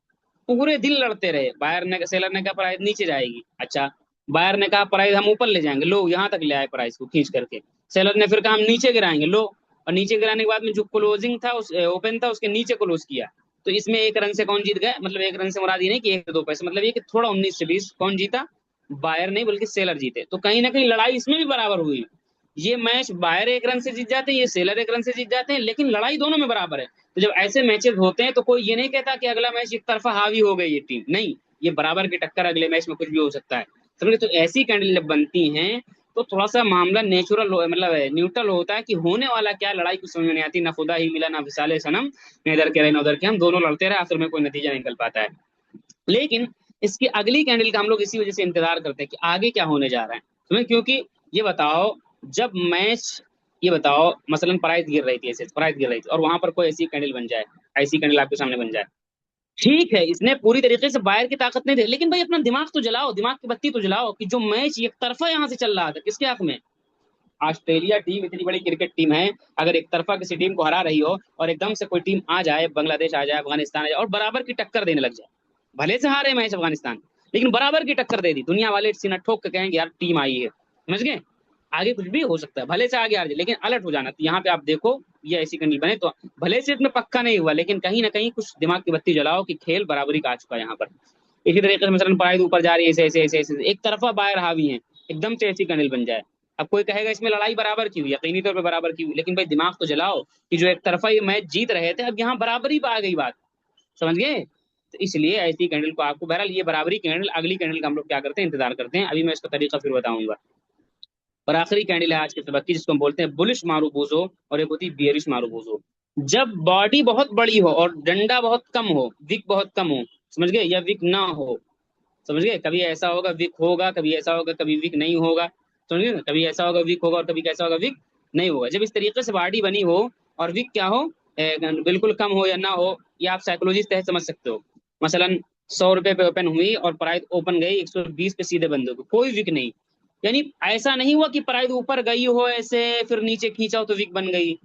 पूरे दिन लड़ते रहे। बायर ने, सेलर ने कहा प्राइस नीचे जाएगी। अच्छा, बायर ने कहा प्राइस हम ऊपर ले जाएंगे, लो यहाँ तक ले आए प्राइस को खींच करके। सेलर ने फिर कहा हम नीचे गिराएंगे, लो, और नीचे गिराने के बाद में जो क्लोजिंग था उस ओपन था उसके नीचे क्लोज किया। तो इसमें 1 रन से कौन जीत गया, मतलब 1 रन से मुराद ये नहीं कि 1 2 पैसे, मतलब ये कि थोड़ा 19 से 20 कौन जीता, बायर नहीं बल्कि सेलर जीते। तो कहीं ना कहीं लड़ाई इसमें भी बराबर हुई। ये मैच बायर 1 रन से जीत जाते हैं, ये सेलर 1 रन से जीत जाते हैं, लेकिन लड़ाई दोनों में बराबर है। तो जब ऐसे मैचेस होते हैं तो कोई ये नहीं कहता कि अगला मैच एक तरफा हावी हो गई ये टीम, नहीं, ये बराबर की टक्कर अगले मैच में कुछ भी हो सकता है। समझे, तो ऐसी कैंडल जब बनती हैं तो थोड़ा सा मामला नेचुरल मतलब न्यूट्रल होता है कि होने वाला क्या, लड़ाई कुछ समझ में नहीं आती, ना खुदा ही मिला ना विसाले सनम, न इधर के रहे ना उधर के, हम दोनों लड़ते रहे, आखिर में कोई नतीजा नहीं निकल पाता है। लेकिन इसकी अगली कैंडल का हम लोग इसी वजह से इंतजार करते हैं कि आगे क्या होने जा रहा है तुम्हें, क्योंकि ये बताओ, जब मैच, ये बताओ मसलन प्राइस गिर रही थी, ऐसे प्राइस गिर रही थी और वहां पर कोई ऐसी कैंडल बन जाए, ऐसी कैंडल आपके सामने बन जाए, ठीक है, इसने पूरी तरीके से बायर की ताकत नहीं दे, लेकिन भाई अपना दिमाग तो जलाओ, दिमाग की बत्ती तो जलाओ कि जो मैच एक तरफा यहाँ से चल रहा था किसके हक में। ऑस्ट्रेलिया टीम इतनी बड़ी क्रिकेट टीम है, अगर एक तरफा किसी टीम को हरा रही हो और एकदम से कोई टीम आ जाए, बांग्लादेश आ जाए, अफगानिस्तान आ जाए और बराबर की टक्कर देने लग जाए, भले से हारे मैच अफगानिस्तान, लेकिन बराबर की टक्कर दे दी, दुनिया वाले सीना ठोक के कहेंगे यार टीम आई है। समझ गए, आगे कुछ भी हो सकता है, भले से आगे आ जाए लेकिन अलर्ट हो जाना। तो यहाँ पे आप देखो ये ऐसी कंडीशन बने तो भले से इसमें पक्का नहीं हुआ, लेकिन कहीं ना कहीं कुछ दिमाग की बत्ती जलाओ कि खेल बराबरी का आ चुका है यहाँ पर। इसी तरीके से मसलन प्राइस ऊपर जा रही है, ऐसे ऐसे ऐसे ऐसे एक तरफा बायर हावी है, एकदम से ऐसी कंडीशन बन जाए। अब कोई कहेगा इसमें लड़ाई बराबर की हुई, यकीनी तौर पर बराबर की हुई, लेकिन भाई दिमाग तो जलाओ कि जो एक तरफा ये मैच जीत रहे थे अब यहाँ बराबरी पे आ गई बात। समझ गए, तो इसलिए ऐसी कैंडल को आपको, बहरहाल ये बराबरी कैंडल, अगली कैंडल का हम लोग क्या करते हैं, इंतजार करते हैं, अभी मैं इसका तरीका फिर बताऊंगा। और आखिरी कैंडल है आज के सबक की, जिसको हम बोलते हैं बुलिश मारूबूजो, और एक होती है बियरिश मारूबूजो। जब बॉडी बहुत बड़ी हो और डंडा बहुत कम हो, विक बहुत कम हो, समझ गए, या विक ना हो। समझ गए, कभी ऐसा होगा विक होगा, कभी ऐसा होगा कभी विक नहीं होगा। समझ गए ना, कभी ऐसा होगा विक होगा और कभी कैसा होगा विक नहीं होगा। जब इस तरीके से बॉडी बनी हो और विक क्या हो, बिल्कुल कम हो या ना हो, ये आप साइकोलॉजी से समझ सकते हो। मसलन 100 रुपए पे ओपन हुई और प्राइस ओपन गई 120 पे सीधे बंद हो गई, कोई विक नहीं। यानी ऐसा नहीं हुआ कि प्राइस ऊपर गई हो ऐसे फिर नीचे खींचा हो तो विक बन गई,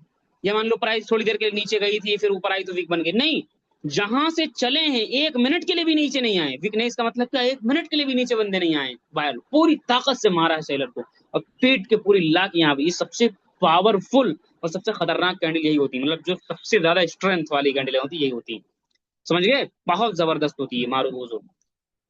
या मान लो प्राइस थोड़ी देर के लिए नीचे गई थी फिर ऊपर आई तो विक बन गई, नहीं, जहां से चले हैं 1 मिनट के लिए भी नीचे नहीं आए। वीकनेस का मतलब क्या, 1 मिनट के लिए भी नीचे बंदे नहीं आए, बायर पूरी ताकत से मारा है सेलर को और पीट के पूरी लाख यहाँ पे। ये सबसे पावरफुल और सबसे खतरनाक कैंडल यही होती है, मतलब जो सबसे ज्यादा स्ट्रेंथ वाली कैंडल होती है यही होती है। समझ गए, बहुत जबरदस्त होती है मारूबूजो।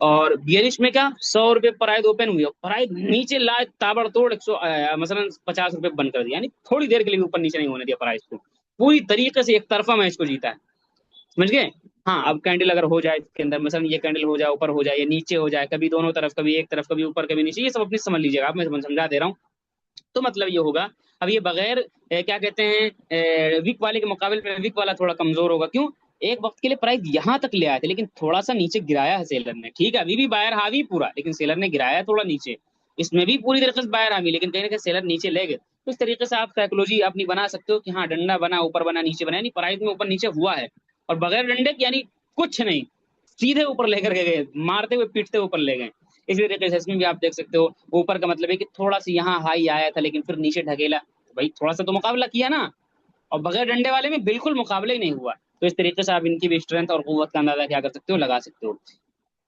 और बियरिश में क्या, 100 रुपए प्राइस ओपन हुई और प्राइस नीचे लाए ताबड़तोड़ 100 मसलन 50 रुपए बंद कर दिया, यानी थोड़ी देर के लिए भी ऊपर नीचे नहीं होने दिया प्राइस को, पूरी तरीके से एक तरफा मैच को जीता है। समझ गए। हाँ, अब कैंडल अगर हो जाए इसके अंदर, मसलन ये कैंडल हो जाए ऊपर हो जाए या नीचे हो जाए, कभी दोनों तरफ, कभी एक तरफ, कभी ऊपर कभी नीचे, ये सब अपनी समझ लीजिएगा आप, मैं समझा दे रहा हूँ। तो मतलब ये होगा, अब ये बगैर क्या कहते हैं विक वाले के मुकाबले में विक वाला थोड़ा कमजोर होगा, क्यों, एक वक्त के लिए प्राइस यहाँ तक ले आए थे लेकिन थोड़ा सा नीचे गिराया है सेलर ने, ठीक है, अभी भी बायर हावी पूरा, लेकिन सेलर ने गिराया है थोड़ा नीचे। इसमें भी पूरी तरीके से बायर हावी, लेकिन कहीं ना कहीं सेलर नीचे ले गए। तो इस तरीके से आप साइकोलॉजी अपनी बना सकते हो कि हाँ डंडा बना, ऊपर बना, नीचे बना, यानी प्राइस में ऊपर नीचे हुआ है, और बगैर डंडे के यानी कुछ नहीं, सीधे ऊपर लेकर के गए, मारते हुए पीटते ऊपर ले गए। इसी तरीके से इसमें भी आप देख सकते हो, ऊपर का मतलब है कि थोड़ा सा यहाँ हाई आया था लेकिन फिर नीचे ढकेला, तो भाई थोड़ा सा तो मुकाबला किया ना। और बगैर डंडे वाले में बिल्कुल मुकाबला ही नहीं हुआ। तो इस तरीके से आप इनकी भी स्ट्रेंथ और कुव्वत का अंदाजा क्या कर सकते हो, लगा सकते हो।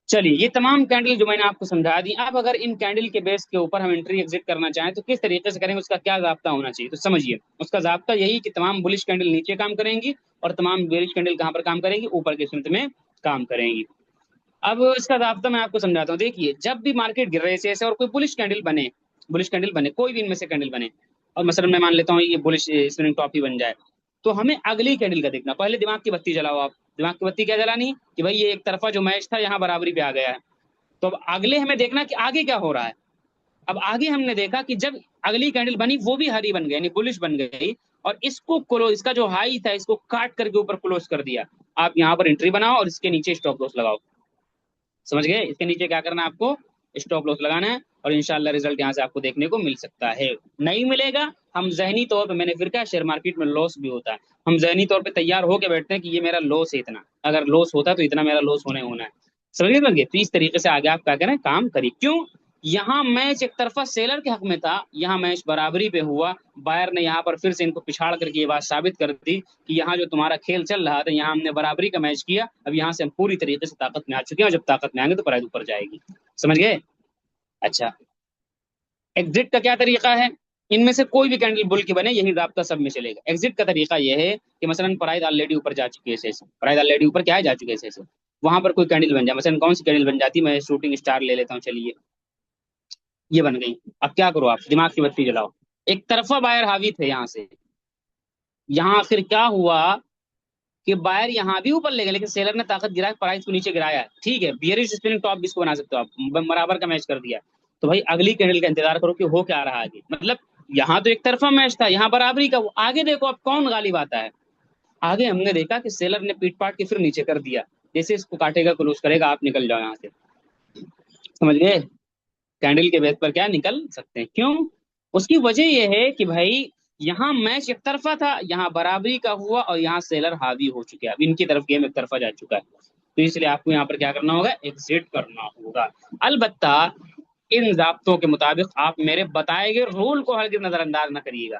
चलिए, ये तमाम कैंडल जो मैंने आपको समझा दी, अब अगर इन कैंडल के बेस के ऊपर हम एंट्री एग्जिट करना चाहें तो किस तरीके से करेंगे, उसका क्या जाब्ता होना चाहिए, तो समझिए। उसका जाब्ता यही कि तमाम बुलिश कैंडल नीचे काम करेंगी और तमाम बेरिश कैंडल कहाँ पर काम करेंगी, ऊपर की सूरत में काम करेंगी। अब इसका जाब्ता मैं आपको समझाता हूँ। देखिए, जब भी मार्केट गिर रहे से और कोई बुलिश कैंडल बने, बुलिश कैंडल बने, कोई भी इनमें से कैंडल बने, और मसलन मैं मान लेता हूँ ये बुलिश स्विंग टॉप ही बन जाए, तो हमें अगली कैंडल का देखना। पहले दिमाग की बत्ती जलाओ आप। दिमाग की बत्ती क्या जलानी कि भाई ये एक तरफा जो मैच था यहाँ बराबरी पे आ गया है। तो अब अगले हमें देखना कि आगे क्या हो रहा है। अब आगे हमने देखा कि जब अगली कैंडल बनी वो भी हरी बन गई, यानी बुलिश बन गई, और इसको क्लोज, इसका जो हाई था इसको काट करके ऊपर क्लोज कर दिया। आप यहाँ पर एंट्री बनाओ और इसके नीचे स्टॉप लॉस लगाओ। समझ गए? इसके नीचे क्या करना है आपको, स्टॉप लॉस लगाना है, और इंशाल्लाह रिजल्ट यहाँ से आपको देखने को मिल सकता है। नहीं मिलेगा, हम जहनी तौर पे, मैंने फिर कहा शेयर मार्केट में लॉस भी होता है, हम जहनी तौर पे तैयार होके बैठते हैं कि ये मेरा लॉस है इतना, अगर लॉस होता तो इतना मेरा लॉस होने होना है। समझ गए? तो इस तरीके से आगे आप क्या करें, काम करिए। क्यों? यहाँ मैच एक तरफा सेलर के हक में था, यहाँ मैच बराबरी पे हुआ। बायर ने यहाँ पर फिर से इनको पिछाड़ करके ये बात साबित कर दी कि यहाँ जो तुम्हारा खेल चल रहा था, यहाँ हमने बराबरी का मैच किया, अब यहाँ से हम पूरी तरीके से ताकत में आ चुके हैं, और जब ताकत में आएंगे तो प्राइस ऊपर जाएगी। समझ गए? अच्छा, एग्जिट का क्या तरीका है? इनमें से कोई भी कैंडल बुल की बने, यही रास्ता सब में चलेगा। एग्जिट का तरीका यह है कि मसलन प्राइस ऑलरेडी ऊपर जा चुकी है, ऐसे प्राइस ऑलरेडी ऊपर क्या है, जा चुके हैं ऐसे, वहां पर कोई कैंडल बन जाए। मसलन कौन सी कैंडल बन जाती, मैं शूटिंग स्टार ले लेता हूँ, चलिए ये बन गई। अब क्या करो, आप दिमाग की बत्ती जलाओ। एक तरफा बायर हावी थे यहाँ से, यहाँ फिर क्या हुआ कि बायर यहाँ भी ऊपर ले गए, लेकिन सेलर ने ताकत गिराया, प्राइस को नीचे गिराया। ठीक है, बियरिश स्पिनिंग टॉप भी इसको बना सकते हो आप, बराबर का मैच कर दिया। तो भाई अगली कैंडल का इंतजार करो कि हो क्या रहा आगे। मतलब यहाँ तो एक तरफा मैच था, यहाँ बराबरी का, आगे देखो अब कौन गालिब आता है। आगे हमने देखा कि सेलर ने पीट पाट के फिर नीचे कर दिया, जैसे इसको काटेगा क्लोज करेगा, आप निकल जाओ यहाँ से। समझ गए? कैंडल के बेस पर क्या निकल सकते हैं। क्यों? उसकी वजह यह है कि भाई यहाँ मैच एक तरफा था, यहाँ बराबरी का हुआ, और यहाँ सेलर हावी हो चुके हैं, अब इनकी तरफ गेम एक तरफा जा चुका है। तो इसलिए आपको यहाँ पर क्या करना होगा, एग्जिट करना होगा। अलबत्ता इन जाब्तों के मुताबिक आप मेरे बताए गए रूल को हरगिज नजरअंदाज न करिएगा,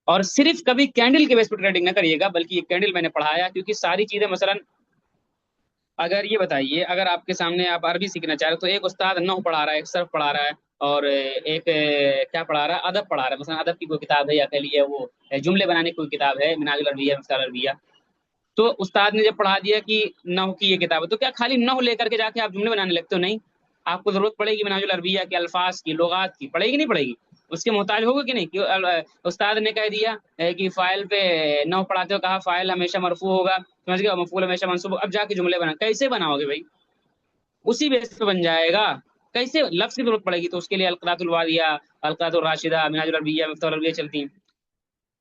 और सिर्फ कभी कैंडल के बेस पर ट्रेडिंग न करिएगा, बल्कि ये कैंडल मैंने पढ़ाया, क्योंकि सारी चीजें मसलन, अगर ये बताइए, अगर आपके सामने आप अरबी सीखना चाह रहे हो तो एक उस्ताद नहू पढ़ा रहा है, एक सर्फ पढ़ा रहा है, और एक क्या पढ़ा रहा है, अदब पढ़ा रहा है। मसलन अदब की कोई किताब है, या कह लीजिए वो जुमले बनाने की कोई किताब है, मिनाजुल अरबिया, मिफ्ताहुल अरबिया। तो उस्ताद ने जब पढ़ा दिया कि नहू की ये किताब है, तो क्या खाली नहू लेकर के जाके आप जुमले बनाने लगते हो? नहीं, आपको जरूरत पड़ेगी मिनाजुल अरबिया के अल्फाज की, लुगात की, पड़ेगी नहीं पड़ेगी? उसके मोहताज होगा कि नहीं? कि उस्ताद ने कह दिया कि फाइल पे नहू पढ़ाते हो, कहा फाइल हमेशा मरफू होगा, समझ गए, मफूल हमेशा मंसूब, अब जाके जुमले बना, कैसे बनाओगे भाई? उसी बेस पे बन जाएगा। कैसे? लफ्ज की जरूरत पड़ेगी, तो उसके लिए अलकरातुल वादिया, अलकरातुल राशिदा, मिनाजुल अरबिया, मिफ्ताहुल अरबिया चलती हैं।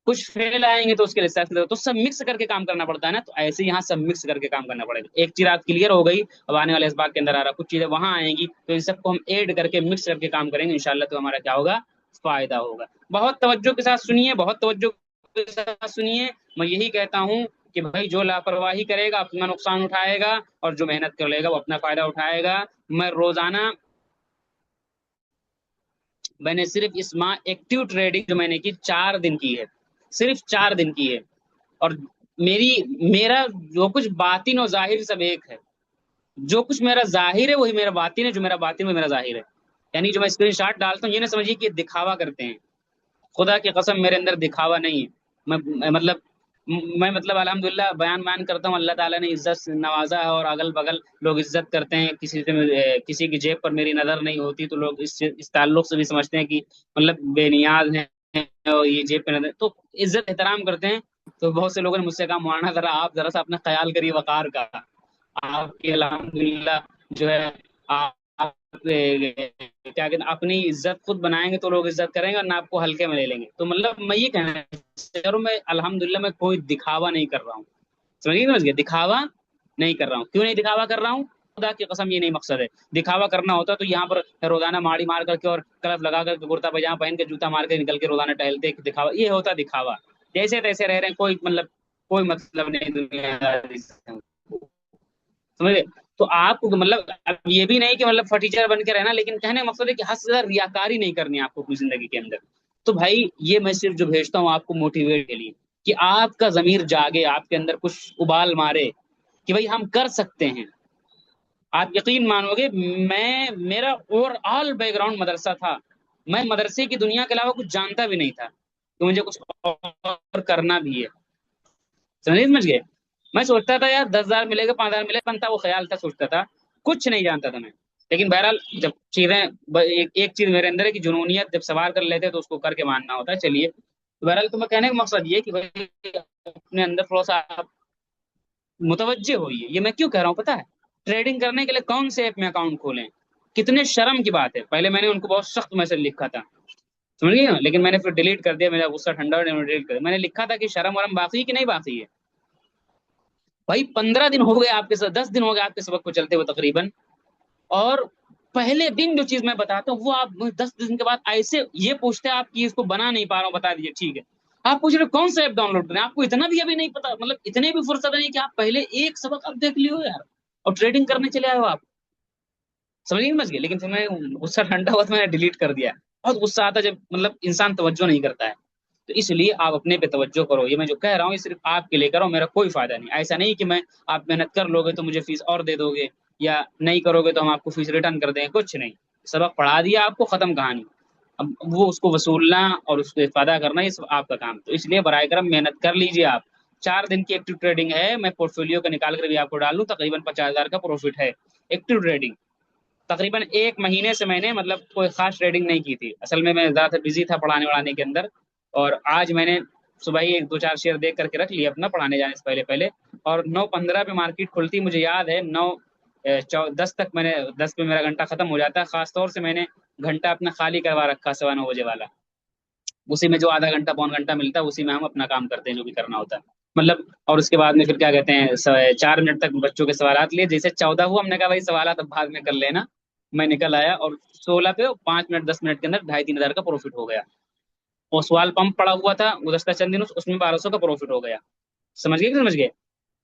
कुछ फेल आएंगे तो उसके लिए सर्च करो, तो सब मिक्स करके काम करना पड़ता है ना। तो ऐसे यहाँ सब मिक्स करके काम करना पड़ेगा। एक चीज आज क्लियर हो गई, अब आने वाले इस बात के अंदर आ रहा, कुछ चीजें वहां आएंगी, तो इन सबको हम ऐड करके मिक्स करके काम करेंगे इंशाल्लाह, तो हमारा क्या होगा, फायदा होगा। बहुत तवज्जो के साथ सुनिए, बहुत तवज्जो के साथ सुनिए। मैं यही कहता हूँ कि भाई जो लापरवाही करेगा अपना नुकसान उठाएगा, और जो मेहनत कर लेगा वो अपना फायदा उठाएगा। मैं रोजाना, मैंने सिर्फ इस माह एक्टिव ट्रेडिंग जो मैंने की 4 दिन की है, सिर्फ 4 दिन की है। और मेरी मेरा जो कुछ बातिन और जाहिर सब एक है। जो कुछ मेरा जाहिर है वही मेरा बातिन है, जो मेरा बातिन है वो मेरा जाहिर है। यानी जो मैं स्क्रीन शॉट डालता हूँ, ये ना समझिए कि ये दिखावा करते हैं। खुदा की कसम मेरे अंदर दिखावा नहीं है। मतलब मैं मतलब अल्हम्दुलिल्लाह बयान बयान करता हूँ, अल्लाह ताला ने इज्जत से नवाजा है, और अगल बगल लोग इज्जत करते हैं। किसी की जेब पर मेरी नजर नहीं होती, तो लोग इस ताल्लुक से भी समझते हैं कि मतलब बेनियाज हैं, और ये जेब पे नजर, तो इज्जत एहतराम करते हैं। तो बहुत से लोगों ने मुझसे कहा, मौलाना जरा आप जरा सा अपना ख्याल करिए वकार का। आपकी अल्हम्दुलिल्लाह जो है, आप क्या कहते हैं, अपनी इज्जत खुद बनाएंगे तो लोग इज्जत करेंगे, और ना आपको हल्के में ले लेंगे। तो मतलब मैं ये कहना चाह रहा हूँ, मैं अल्हम्दुलिल्लाह मैं कोई दिखावा नहीं कर रहा हूँ। समझिए, समझ गए? दिखावा नहीं कर रहा हूँ। क्यों नहीं दिखावा कर रहा हूँ? खुदा की कसम ये नहीं मकसद है। दिखावा करना होता तो यहाँ पर रोजाना माड़ी मार करके और कलफ लगा करके कुर्ता पैजामा पहन के जूता मार के निकल के रोजाना टहलते, दिखावा ये होता दिखावा। जैसे तैसे रह रहे हैं, कोई मतलब कोई मतलब नहीं दुनियादारी से। समझे? तो आपको मतलब अब ये भी नहीं कि मतलब फटीचर बन के रहना, लेकिन कहने का मकसद है कि हद से ज्यादा रियाकारी नहीं करनी है आपको अपनी जिंदगी के अंदर। तो भाई ये मैं सिर्फ जो भेजता हूँ आपको मोटिवेट के लिए, कि आपका जमीर जागे, आपके अंदर कुछ उबाल मारे कि भाई हम कर सकते हैं। आप यकीन मानोगे, मैं मेरा ओवरऑल बैकग्राउंड मदरसा था। मैं मदरसे की दुनिया के अलावा कुछ जानता भी नहीं था कि मुझे कुछ और करना भी है। समझ गए। मैं सोचता था यार 10,000 मिलेगा, 5,000 मिलेगा, बनता वो ख्याल था, सोचता था। कुछ नहीं जानता था मैं। लेकिन बहरहाल जब चीजें एक चीज मेरे अंदर है कि जुनूनियत जब सवार कर लेते हैं तो उसको करके मानना होता है। चलिए, तो बहरहाल तो मैं कहने का मकसद ये कि भाई अपने अंदर थोड़ा सा आप मुतवज्जे होइए। ये मैं क्यों कह रहा हूँ पता है? ट्रेडिंग करने के लिए कौन से ऐप में अकाउंट खोलें? कितने शर्म की बात है। पहले मैंने उनको बहुत सख्त मैसेज लिखा था, समझ गए ना, लेकिन मैंने फिर डिलीट कर दिया। मेरा गुस्सा ठंडा और डिलीट कर दिया। मैंने लिखा था कि शर्म वरम बाकी है कि नहीं बाकी है। भाई 15 दिन हो गए आपके साथ, 10 दिन हो गए आपके सबक को चलते हुए तकरीबन। और पहले दिन जो चीज मैं बताता हूँ वो आप 10 दिन के बाद ऐसे ये पूछते हैं आप कि इसको बना नहीं पा रहा हूँ, बता दीजिए, ठीक है। आप पूछ रहे हो कौन सा ऐप डाउनलोड करें, आपको इतना भी अभी नहीं पता, मतलब इतने भी फुर्सत नहीं कि आप पहले एक सबक आप देख लियो यार और ट्रेडिंग करने चले आए हो आप। समझ गए। लेकिन फिर मैं गुस्सा ठंडा हुआ तो मैंने डिलीट कर दिया। बहुत गुस्सा आता जब मतलब इंसान तवज्जो नहीं करता है। तो इसलिए आप अपने पे तवज्जो करो। ये मैं जो कह रहा हूँ ये सिर्फ आपके लिए कर रहा हूँ, मेरा कोई फायदा नहीं। ऐसा नहीं कि मैं आप मेहनत कर लोगे तो मुझे फीस और दे दोगे, या नहीं करोगे तो हम आपको फीस रिटर्न कर देंगे, कुछ नहीं। सबक पढ़ा दिया आपको, खत्म कहानी। अब वो उसको वसूलना और उसको इफादा करना ये सब आपका काम। तो इसलिए बराए करम मेहनत कर लीजिए आप। 4 दिन की एक्टिव ट्रेडिंग है, मैं पोर्टफोलियो का निकाल कर भी आपको डालूं, तकरीबन 50,000 का प्रॉफिट है एक्टिव ट्रेडिंग। तकरीबन 1 महीने से मैंने मतलब कोई खास ट्रेडिंग नहीं की थी। असल में मैं ज्यादातर बिजी था पढ़ाने वढ़ाने के अंदर। और आज मैंने सुबह ही 1 2 4 शेयर देख करके रख लिए अपना, पढ़ाने जाने से पहले पहले। और 9:15 पे मार्केट खुलती, मुझे याद है। 9:10 तक मैंने, 10 पे मेरा घंटा खत्म हो जाता है। खास तौर से मैंने घंटा अपना खाली करवा रखा 9:15 वाला। उसी में जो आधा घंटा पौन घंटा मिलता है उसी में हम अपना काम करते हैं जो भी करना होता है, मतलब। और उसके बाद में फिर क्या कहते हैं, 4 मिनट तक बच्चों के सवालात लिए। जैसे 14 हुआ हमने कहा भाई सवालात अब बाद में कर लेना। मैं निकल आया और 16 पे 5 मिनट 10 मिनट के अंदर 2,500 3,000 का प्रॉफिट हो गया। ओसवाल पंप पड़ा हुआ था गुज़श्ता चंद दिनों से, उसमें 1,200 का प्रॉफिट हो गया। समझ गए कि समझ गए।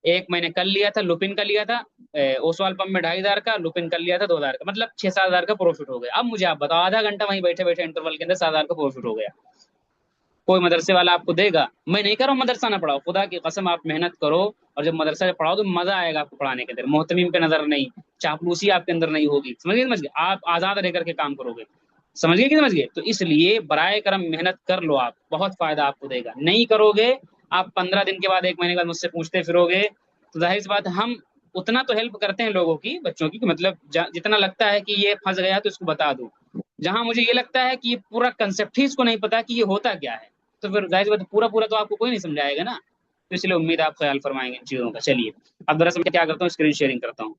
एक मैंने कल लिया था, लुपिन का लिया था। ओसवाल पंप में 2,500 का, लुपिन का लिया था 2,000 का, मतलब 6-7 हजार का प्रॉफिट हो गया। अब मुझे आप बताओ, आधा घंटा वहीं बैठे बैठे इंटरवल के अंदर 7,000 का प्रॉफिट हो गया। कोई मदरसे वाला आपको देगा? मैं नहीं कह रहा हूँ मदरसा ना पढ़ाओ, खुदा की कसम आप मेहनत करो। और जब मदरसा में पढ़ाओ तो मजा आएगा आपको पढ़ाने के अंदर। मोहतमीम पे नजर नहीं, चापलूसी आपके अंदर नहीं होगी। समझ गए, आप आजाद रह करके काम करोगे। समझ गए कि समझ गए। तो इसलिए बराए करम मेहनत कर लो आप, बहुत फायदा आपको देगा। नहीं करोगे, आप 15 दिन के बाद, 1 महीने के बाद मुझसे पूछते फिरोगे, तो जाहिर सी बात हम उतना तो हेल्प करते हैं लोगों की, बच्चों की, कि मतलब जितना लगता है कि ये फंस गया तो इसको बता दूं। जहां मुझे ये लगता है कि ये पूरा कंसेप्ट ही इसको नहीं पता कि ये होता क्या है, तो फिर जाहिर सी बात है, पूरा पूरा तो आपको कोई नहीं समझाएगा ना। तो इसलिए उम्मीद है आप ख्याल फरमाएंगे इन चीजों का। चलिए, अब दरअसल मैं क्या करता हूँ, स्क्रीन शेयरिंग करता हूँ।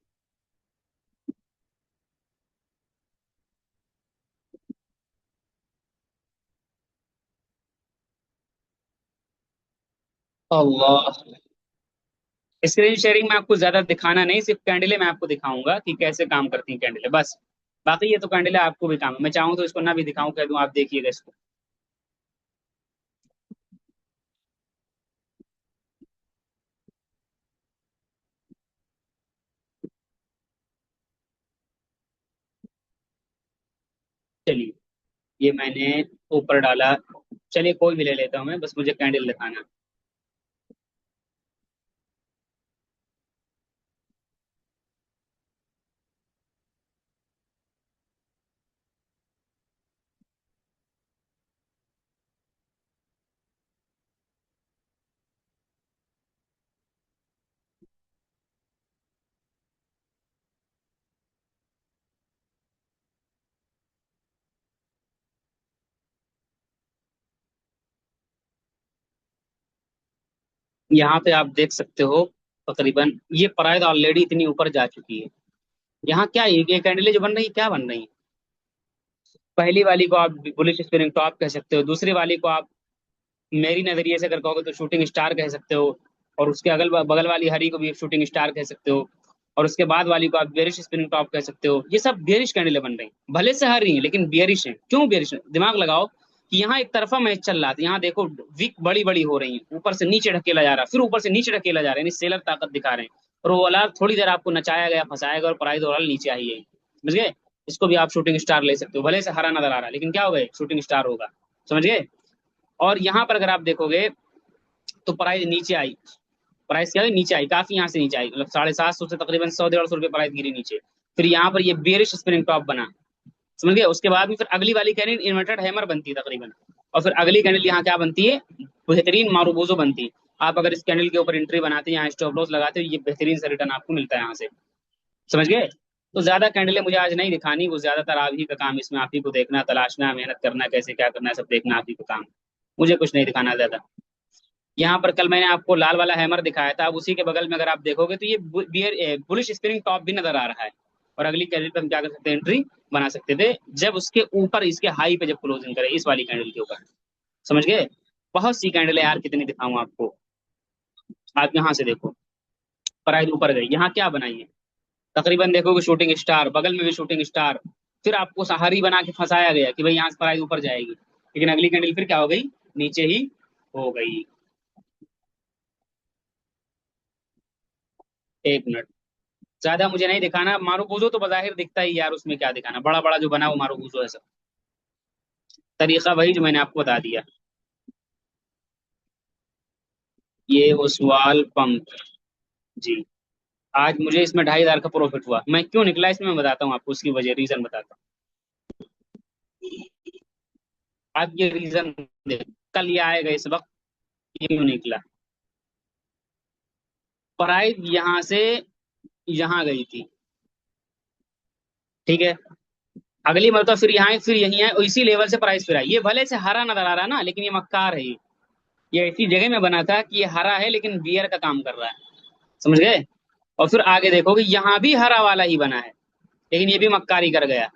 अल्लाह। स्क्रीन शेयरिंग में आपको ज्यादा दिखाना नहीं, सिर्फ कैंडले मैं आपको दिखाऊंगा कि कैसे काम करती हैं कैंडले, बस। बाकी ये तो कैंडले आपको भी काम है, मैं चाहूँ तो इसको ना भी दिखाऊं, कह दूं आप देखिएगा इसको। चलिए, ये मैंने ऊपर डाला। चलिए कोई भी ले लेता हूँ मैं, बस मुझे कैंडल दिखाना। यहाँ पे आप देख सकते हो, तकरीबन ये प्राइस ऑलरेडी इतनी ऊपर जा चुकी है। यहाँ क्या है, ये कैंडलें जो बन रही है क्या बन रही है? पहली वाली को आप बुलिश स्पिनिंग टॉप कह सकते हो, दूसरी वाली को आप मेरी नजरिए से अगर कहोगे तो शूटिंग स्टार कह सकते हो, और उसके अगल बगल वाली हरी को भी शूटिंग स्टार कह सकते हो, और उसके बाद वाली को आप बेरिश स्पिनिंग टॉप कह सकते हो। ये सब बियरिश कैंडलें बन रही हैं, भले से हार रही हैं लेकिन बियरिश हैं। क्यों बियरिश है? दिमाग लगाओ कि यहाँ एक तरफा मैच चल रहा था, यहाँ देखो विक बड़ी बड़ी हो रही है, ऊपर से नीचे ढकेला जा रहा है, फिर ऊपर से नीचे ढकेला जा रहा है, यानी सेलर ताकत दिखा रहे हैं। और वो ओवरऑल थोड़ी देर आपको नचाया गया, फंसाया गया और प्राइस ओवरऑल नीचे आई है, समझ गए? इसको भी आप शूटिंग स्टार ले सकते हो, भले से हरा नजर आ रहा है लेकिन क्या होगा, शूटिंग स्टार होगा, समझ गए? और यहाँ पर अगर आप देखोगे तो प्राइस नीचे आई, प्राइस क्या है, नीचे आई, काफी यहाँ से नीचे आई, मतलब 750 से तकरीबन 100-150 रुपये प्राइस गिरी नीचे। फिर यहाँ पर ये बेरिश स्पिनिंग टॉप बना, समझ गए? उसके बाद में फिर अगली वाली कैंडल इन्वर्टेड हैमर बनती है तकरीबन, और फिर अगली कैंडल यहाँ क्या बनती है, बेहतरीन मारूबोजो बनती है। आप अगर इस कैंडल के ऊपर एंट्री बनाते हैं, यहाँ स्टॉप लॉस लगाते हो, ये बेहतरीन से रिटर्न आपको मिलता है यहाँ से, समझ गए? तो ज्यादा कैंडलें मुझे आज नहीं दिखानी, वो ज्यादातर आप ही का काम, इसमें आप ही को देखना, तलाशना, मेहनत करना, कैसे क्या करना है सब देखना आप ही का काम, मुझे कुछ नहीं दिखाना ज्यादा। यहाँ पर कल मैंने आपको लाल वाला हैमर दिखाया था, अब उसी के बगल में अगर आप देखोगे तो ये बियर बुलिश स्पिनिंग टॉप भी नजर आ रहा है। और अगली कैंडल पे हम क्या कर सकते हैं, एंट्री बना सकते थे जब उसके ऊपर, इसके हाई पे जब क्लोजिंग करे, इस वाली कैंडल के ऊपर, समझ गए? बहुत सी कैंडल है यार, कितनी दिखाऊं आपको। आप यहाँ से देखो, प्राइस ऊपर गई, यहाँ क्या बनाइए, तकरीबन देखोगे शूटिंग स्टार, बगल में भी शूटिंग स्टार, फिर आपको सहारी बना के फंसाया गया कि भाई यहाँ से प्राइस ऊपर जाएगी, लेकिन अगली कैंडल फिर क्या हो गई, नीचे ही हो गई। एक मिनट, ज्यादा मुझे नहीं दिखाना, मारूबूजो तो बजाहिर दिखता ही यार, उसमें क्या दिखाना, बड़ा बड़ा जो बना वो मारूबूजो है सब, तरीका वही जो मैंने आपको बता दिया। ये ओसवाल पंप, जी। आज मुझे इसमें 2,500 का प्रॉफिट हुआ, मैं क्यों निकला इसमें मैं बताता हूँ आपको, उसकी वजह, रीजन बताता हूँ। आप ये रीजन देखो, कल ये आएगा इस वक्त, ये क्यों निकला, प्राइस यहाँ से यहाँ गई थी, ठीक है? अगली मतलब फिर यहाँ फिर यही है, इसी लेवल से प्राइस फिर आई, ये भले से हरा नजर आ रहा है ना, लेकिन ये मक्कार है ये ऐसी जगह में बना था कि ये हरा है लेकिन बियर का काम कर रहा है, समझ गए? और फिर आगे देखोगे यहाँ भी हरा वाला ही बना है, लेकिन ये भी मक्कारी कर गया।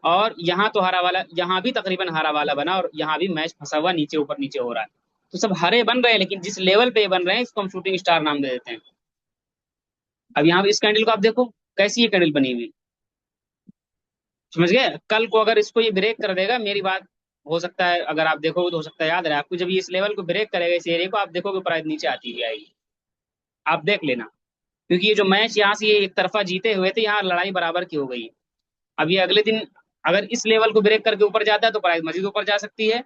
और यहाँ तो हरा वाला, यहाँ भी तकरीबन हरा वाला बना, और यहाँ भी मैच फंसा हुआ, नीचे ऊपर नीचे हो रहा है। तो सब हरे बन रहे हैं, लेकिन जिस लेवल पे ये बन रहे हैं इसको हम शूटिंग स्टार नाम दे देते हैं। अब यहाँ इस कैंडल को आप देखो, कैसी ये कैंडल बनी हुई, समझ गए? कल को अगर इसको ये ब्रेक कर देगा, मेरी बात, हो सकता है अगर आप देखोगे तो हो सकता है याद रहे आपको, जब ये इस लेवल को ब्रेक करेगा, इस एरिया को, आप देखोगे प्राइस नीचे आती हुई आएगी, आप देख लेना। क्योंकि ये जो मैच यहाँ से ये एक तरफा जीते हुए थे, यहाँ लड़ाई बराबर की हो गई। अब ये अगले दिन अगर इस लेवल को ब्रेक करके ऊपर जाता है तो प्राइस मजीद ऊपर जा सकती है,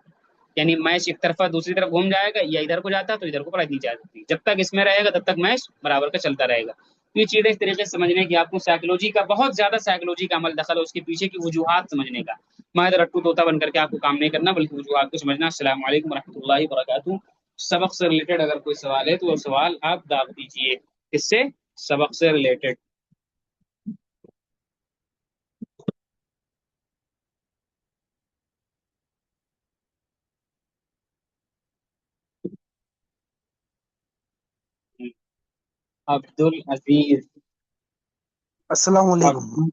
यानी मैच एक तरफा दूसरी तरफ घूम जाएगा, या इधर को जाता है तो इधर को प्राइस नीचे आ सकती है। जब तक इसमें रहेगा तब तक मैच बराबर का चलता रहेगा। तो ये चीजें इस तरीके से समझने की, आपको साइकोलॉजी का, बहुत ज्यादा साइकोलॉजी का अमल दखल है, उसके पीछे की वजूहात समझने का। मैं इधर रट्टू तोता बन करके आपको काम नहीं करना, बल्कि वजूहात को समझना। अस्सलाम वालेकुम रहमतुल्लाहि व बरकातुहू। सबक से रिलेटेड अगर कोई सवाल है तो वो सवाल आप दाग दीजिए, किससे, सबक से रिलेटेड। अब्दुल अजीज। अस्सलाम वालेकुम। अब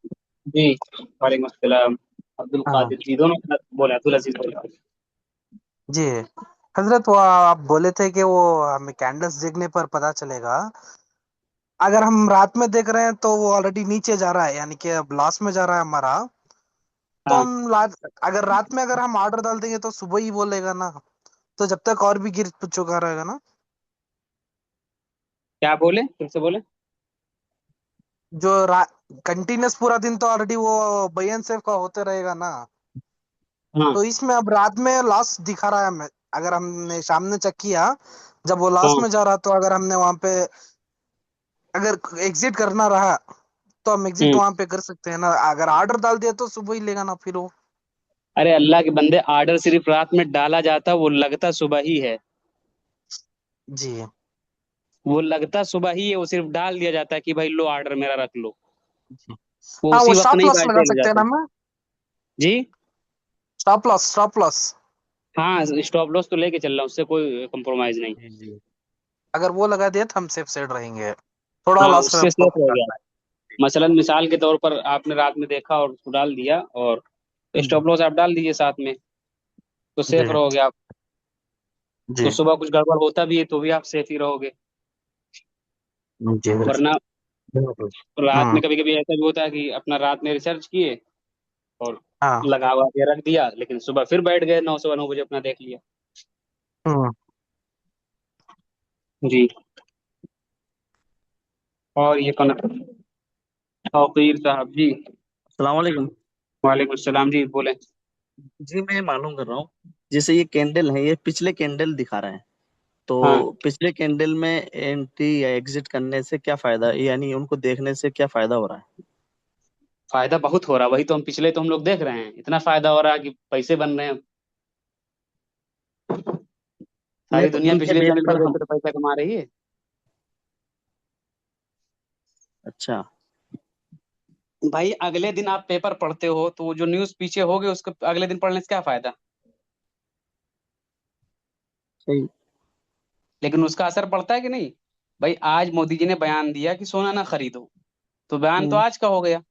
जी, वालेकुम अस्सलाम। अब्दुल हाँ कादिर जी, दोनों बोले, अब्दुल अजीज बोले। जी। हजरत, वो आप बोले थे कि वो हमें कैंडल्स देखने पर पता चलेगा। अगर हम रात में देख रहे हैं तो वो ऑलरेडी नीचे जा रहा है, यानी कि अब लॉस में जा रहा है हमारा। तो हाँ, अगर रात में अगर हम ऑर्डर डाल देंगे तो सुबह ही बोलेगा ना। तो जब तक और भी गिर चुका रहेगा ना। क्या बोले, फिर से बोले। जो कंटिन्यूस पूरा दिन तो ऑलरेडी वो बयान सेफ का होते रहेगा ना। हाँ तो इसमें अब रात में लॉस दिखा रहा है हमें। अगर हमने सामने चेक किया, जब वो लॉस हाँ। में जा रहा, तो अगर हमने वहां पे अगर एग्जिट करना रहा तो हम एग्जिट हम्म। वहां पे कर सकते हैं ना। अगर ऑर्डर डाल दिया तो सुबह ही लेगा ना फिर वो। अरे अल्लाह के बंदे, आर्डर सिर्फ रात में डाला जाता, वो लगता सुबह ही है। जी। वो लगता सुबह ही है, वो सिर्फ डाल दिया जाता है कि भाई लो ऑर्डर मेरा रख लो। जी। वो हाँ, वो उसी वक्त स्टॉप नहीं लॉस बाय लगा सेल हो सकते हैं जाते। ना हम। जी। Stop loss, stop loss. हाँ, स्टॉप लॉस तो लेके चल रहा हूँ, उससे कोई कंप्रोमाइज नहीं। जी जी। अगर वो लगा दिया तो हम सेफ साइड रहेंगे। थोड़ा हाँ, लॉस उससे सेफ प्रॉफिट रह गया। करना मसलन मिसाल के तौर पर आपने रात में देखा और उसको डाल दिया, और है। जी स्टॉप लॉस आप डाल दीजिए साथ में, तो सेफ जी रहोगे आप। तो जी सुबह कुछ गड़बड़ होता भी है तो भी आप सेफ ही रहोगे। जी। वरना बिल्कुल। रात में हम्म। कभी कभी ऐसा भी होता है कि अपना रात में रिसर्च किए और हाँ। लगा हुआ के रख दिया, लेकिन सुबह फिर बैठ गए 9 सवा 9 बजे अपना देख लिया। हम्म। जी। और ये कौन है? तौकीर साहब जी। सलाम वालेकुम। वालेकुम अस्सलाम जी, बोले। जी मैं मालूम कर रहा हूँ, जैसे ये कैंडल है, ये पिछले कैंडल दिखा रहा है, हाँ, तो पिछले कैंडल में एंट्री या एग्जिट करने से क्या फायदा, यानी उनको देखने से क्या फायदा हो रहा है? फायदा बहुत हो रहा है, वही तो हम पिछले तो हम लोग देख रहे हैं, इतना फायदा हो रहा है कि पैसे बन रहे हैं। नहीं सारी तो दुनिया किनके पिछले बेस चैनल को पर देख हम। कर पैसा कमा रही है। अच्छा। भाई अगले दिन आप पेपर पढ़ते हो तो वो जो न्यूज पीछे हो गए उसको अगले दिन पढ़ने से क्या फायदा। सही। लेकिन उसका असर पड़ता है कि नहीं। भाई आज मोदी जी ने बयान दिया कि सोना ना खरीदो, तो बयान तो हम्म। आज का हो गया।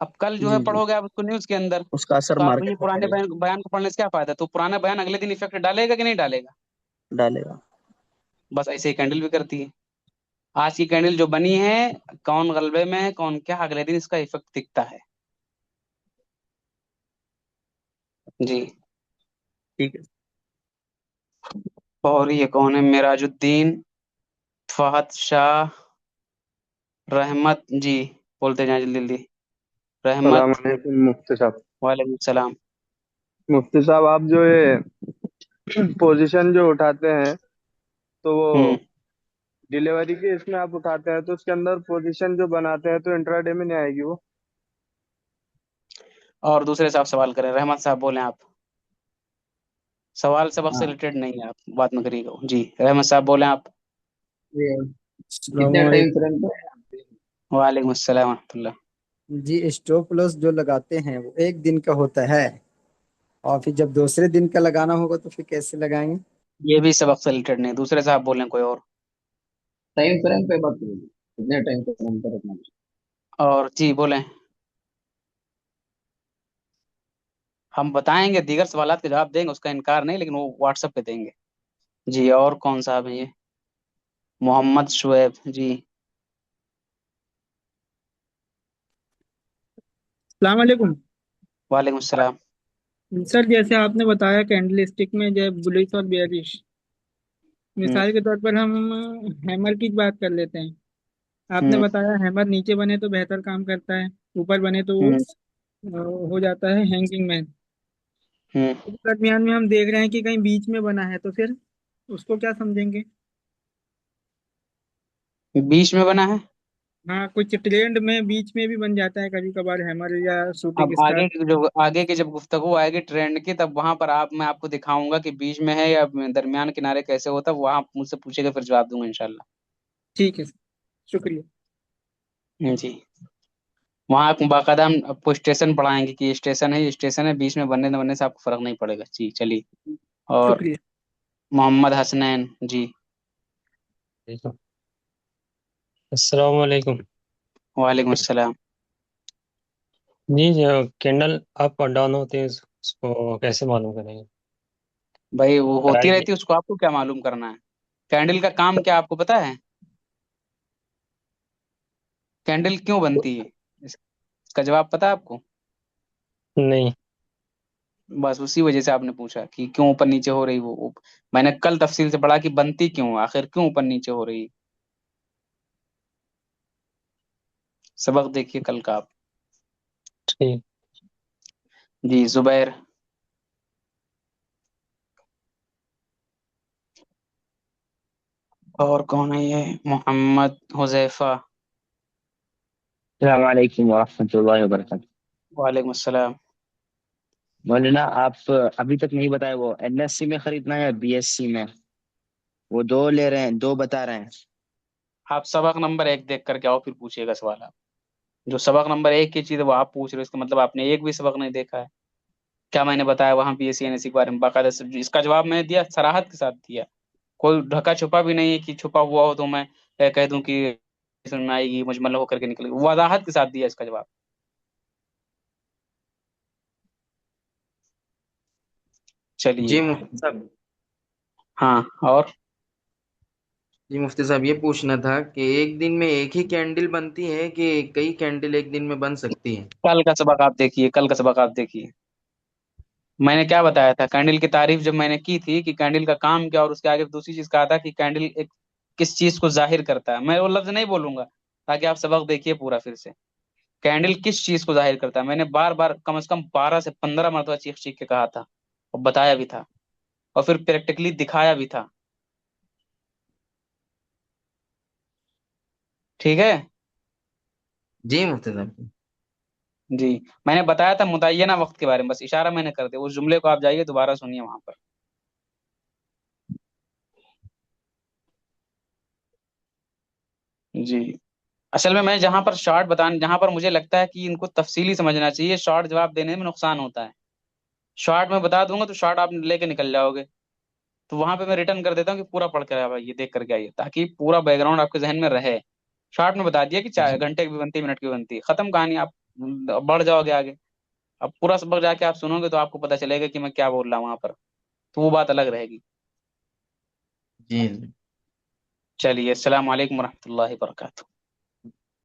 अब कल जो है जी जी। पढ़ोगे आप उसको न्यूज के अंदर, उसका असर तो आप ये मार्केट में पुराने पड़ेगा। बयान बयान को पढ़ने से क्या फायदा, तो पुराना बयान अगले दिन इफेक्ट डालेगा कि नहीं डालेगा। डालेगा। बस ऐसे ही कैंडल भी करती है। आज की कैंडल जो बनी है, कौन गलबे में है कौन क्या, अगले दिन इसका इफेक्ट दिखता है। जी। ठीक है। और ये कौन है, मिराजुद्दीन, फहद शाह, रहमत जी, बोलते जाए जल्दी जल्दी। सलाम रहमत। अलैकुम मुफ्ती साहब। वालेकुम सलाम। मुफ्ती साहब, आप जो ये पोजीशन जो उठाते हैं, तो वो हम्म। डिलीवरी के इसमें आप उठाते हैं, तो उसके अंदर पोजीशन जो बनाते हैं तो इंट्राडे में नहीं आएगी वो? और दूसरे साहब सवाल करें, रहमत साहब बोले आप। सवाल सबक से हाँ। रिलेटेड नहीं है, आप बात में करिएगा जी। रहमत साहब बोले आप। ये कितने टाइम फ्रेम पे? वालेकुम अस्सलाम वरहमतुल्लाह। जी स्टॉप लॉस जो लगाते हैं वो एक दिन का होता है, और फिर जब दूसरे दिन का लगाना होगा तो फिर कैसे लगाएंगे? ये भी सबक से रिलेटेड नहीं, दूसरे साहब बोले कोई और। टाइम फ्रेम पे बात करिए, कितने टाइम फ्रेम पे रखना है? और जी बोले। हम बताएंगे, दीगर सवालात के जवाब देंगे, उसका इनकार नहीं, लेकिन वो व्हाट्सएप पे देंगे। जी, और कौन साहब है ये, मोहम्मद शुएब जी। सलाम वालेकुम। वालेकुम अस्सलाम। सर जैसे आपने बताया कैंडल स्टिक में जब बुलिश और बेयरिश, हम्म। मिसाल के तौर पर हम हैमर की बात कर लेते हैं। आपने हम्म। बताया हैमर नीचे बने तो बेहतर काम करता है, ऊपर बने तो वो हम्म। हो जाता है हैंगिंग मैन। हम्म। इस दरमियान में हम देख रहे हैं कि कहीं बीच में बना है, तो फिर उसको क्या समझेंगे? बीच में बना है। हाँ, कुछ ट्रेंड में बीच में भी बन जाता है कभी कभार हैमर या शूटिंग अब स्टार। आगे की जब गुफ्तगू आएगी ट्रेंड की, तब वहां पर मैं आपको दिखाऊंगा कि बीच में है या दरमियान किनारे कैसे होता है, वहां आप मुझसे पूछेगा फिर जवाब दूंगा इंशाल्लाह। ठीक है सर, शुक्रिया। जी। वहां आप बाकायदा हम आपको स्टेशन पढ़ाएंगे कि ये स्टेशन है, ये स्टेशन है, बीच में बनने न बनने से आपको फर्क नहीं पड़ेगा जी, चलिए। और शुक्रिया। मोहम्मद हसनैन जी। अस्सलाम वालेकुम। वालेकुम अस्सलाम। जी जो कैंडल अप और डाउन होते हैं उसको कैसे मालूम करेंगे? भाई वो होती प्राइस। रहती है, उसको आपको क्या मालूम करना है। कैंडल का काम क्या आपको पता है। कैंडल क्यों बनती है, इसका जवाब पता है आपको। नहीं। बस उसी वजह से आपने पूछा कि क्यों ऊपर नीचे हो रही मैंने कल तफसील से पढ़ा कि बनती क्यों, आखिर क्यों ऊपर नीचे हो रही। सबक देखिए कल का आप। ठीक। जी जुबैर। और कौन है ये, मोहम्मद हुजैफा। वालेकुम वरहमतुल्लाहि वबरकातुहू। वालेकुम अस्सलाम। मौलाना, आप अभी तक नहीं बताए वो एनएससी में खरीदना है या बीएससी में? वो दो ले रहे हैं, दो बता रहे हैं। आप सबक नंबर 1 देख करके आओ, फिर पूछिएगा सवाल आप। जो सबक नंबर 1 की चीज है वो आप पूछ रहे हो, इसका मतलब आपने एक भी सबक नहीं देखा है। क्या मैंने बताया वहां बीएससी एनएससी के बारे में बाकायदा इसका जवाब मैंने दिया, सराहत के साथ दिया। कोई ढका छुपा भी नहीं है कि छुपा हुआ हो तो मैं कह दूं कि सुनना आएगी मुजमल होकर के निकलेगी, वजाहत के साथ दिया इसका जवाब। जी चलिए। मुफ्ती साहब। हाँ। और जी मुफ्ती साहब, ये पूछना था कि एक दिन में एक ही कैंडल बनती है कि कई कैंडल एक दिन में बन सकती है? कल का सबक आप देखिए, कल का सबक आप देखिए। मैंने क्या बताया था, कैंडल की तारीफ जब मैंने की थी कि कैंडल का काम क्या, और उसके आगे दूसरी चीज कहा था कि कैंडल एक किस चीज को जाहिर करता है, मैं वो लफ्ज नहीं बोलूंगा। ताकि आप सबक देखिए पूरा फिर से। कैंडल किस चीज को जाहिर करता है, मैंने बार बार कम से कम 12 से 15 मरतबा चीख चीख के कहा था और बताया भी था और फिर प्रैक्टिकली दिखाया भी था। ठीक है जी मुफ्ती साहब। जी। मैंने बताया था मुतय्यना वक्त के बारे में, बस इशारा मैंने कर दिया, उस जुमले को आप जाइए दोबारा सुनिए वहां पर। जी। असल में मैं जहां पर शॉर्ट बताने, जहां पर मुझे लगता है कि इनको तफसीली समझना चाहिए, शॉर्ट जवाब देने में नुकसान होता है। शॉर्ट में बता दूंगा तो शॉर्ट आप लेके निकल जाओगे, तो वहां पे मैं रिटर्न कर देता हूँ कि पूरा पढ़ कर आइए, ये देख करके आइए, ताकि पूरा बैकग्राउंड आपके जहन में रहे। शॉर्ट में बता दिया कि चार जी घंटे की भी बनती है, मिनट की भी बनती है, खत्म कहानी। आप बढ़ जाओगे आगे। अब पूरा सबक जाके आप सुनोगे तो आपको पता चलेगा कि मैं क्या बोल रहा हूँ वहां पर, तो वो बात अलग रहेगी। जी। चलिए, अस्सलाम वालेकुम रहमतुल्लाहि व बरकातुहू।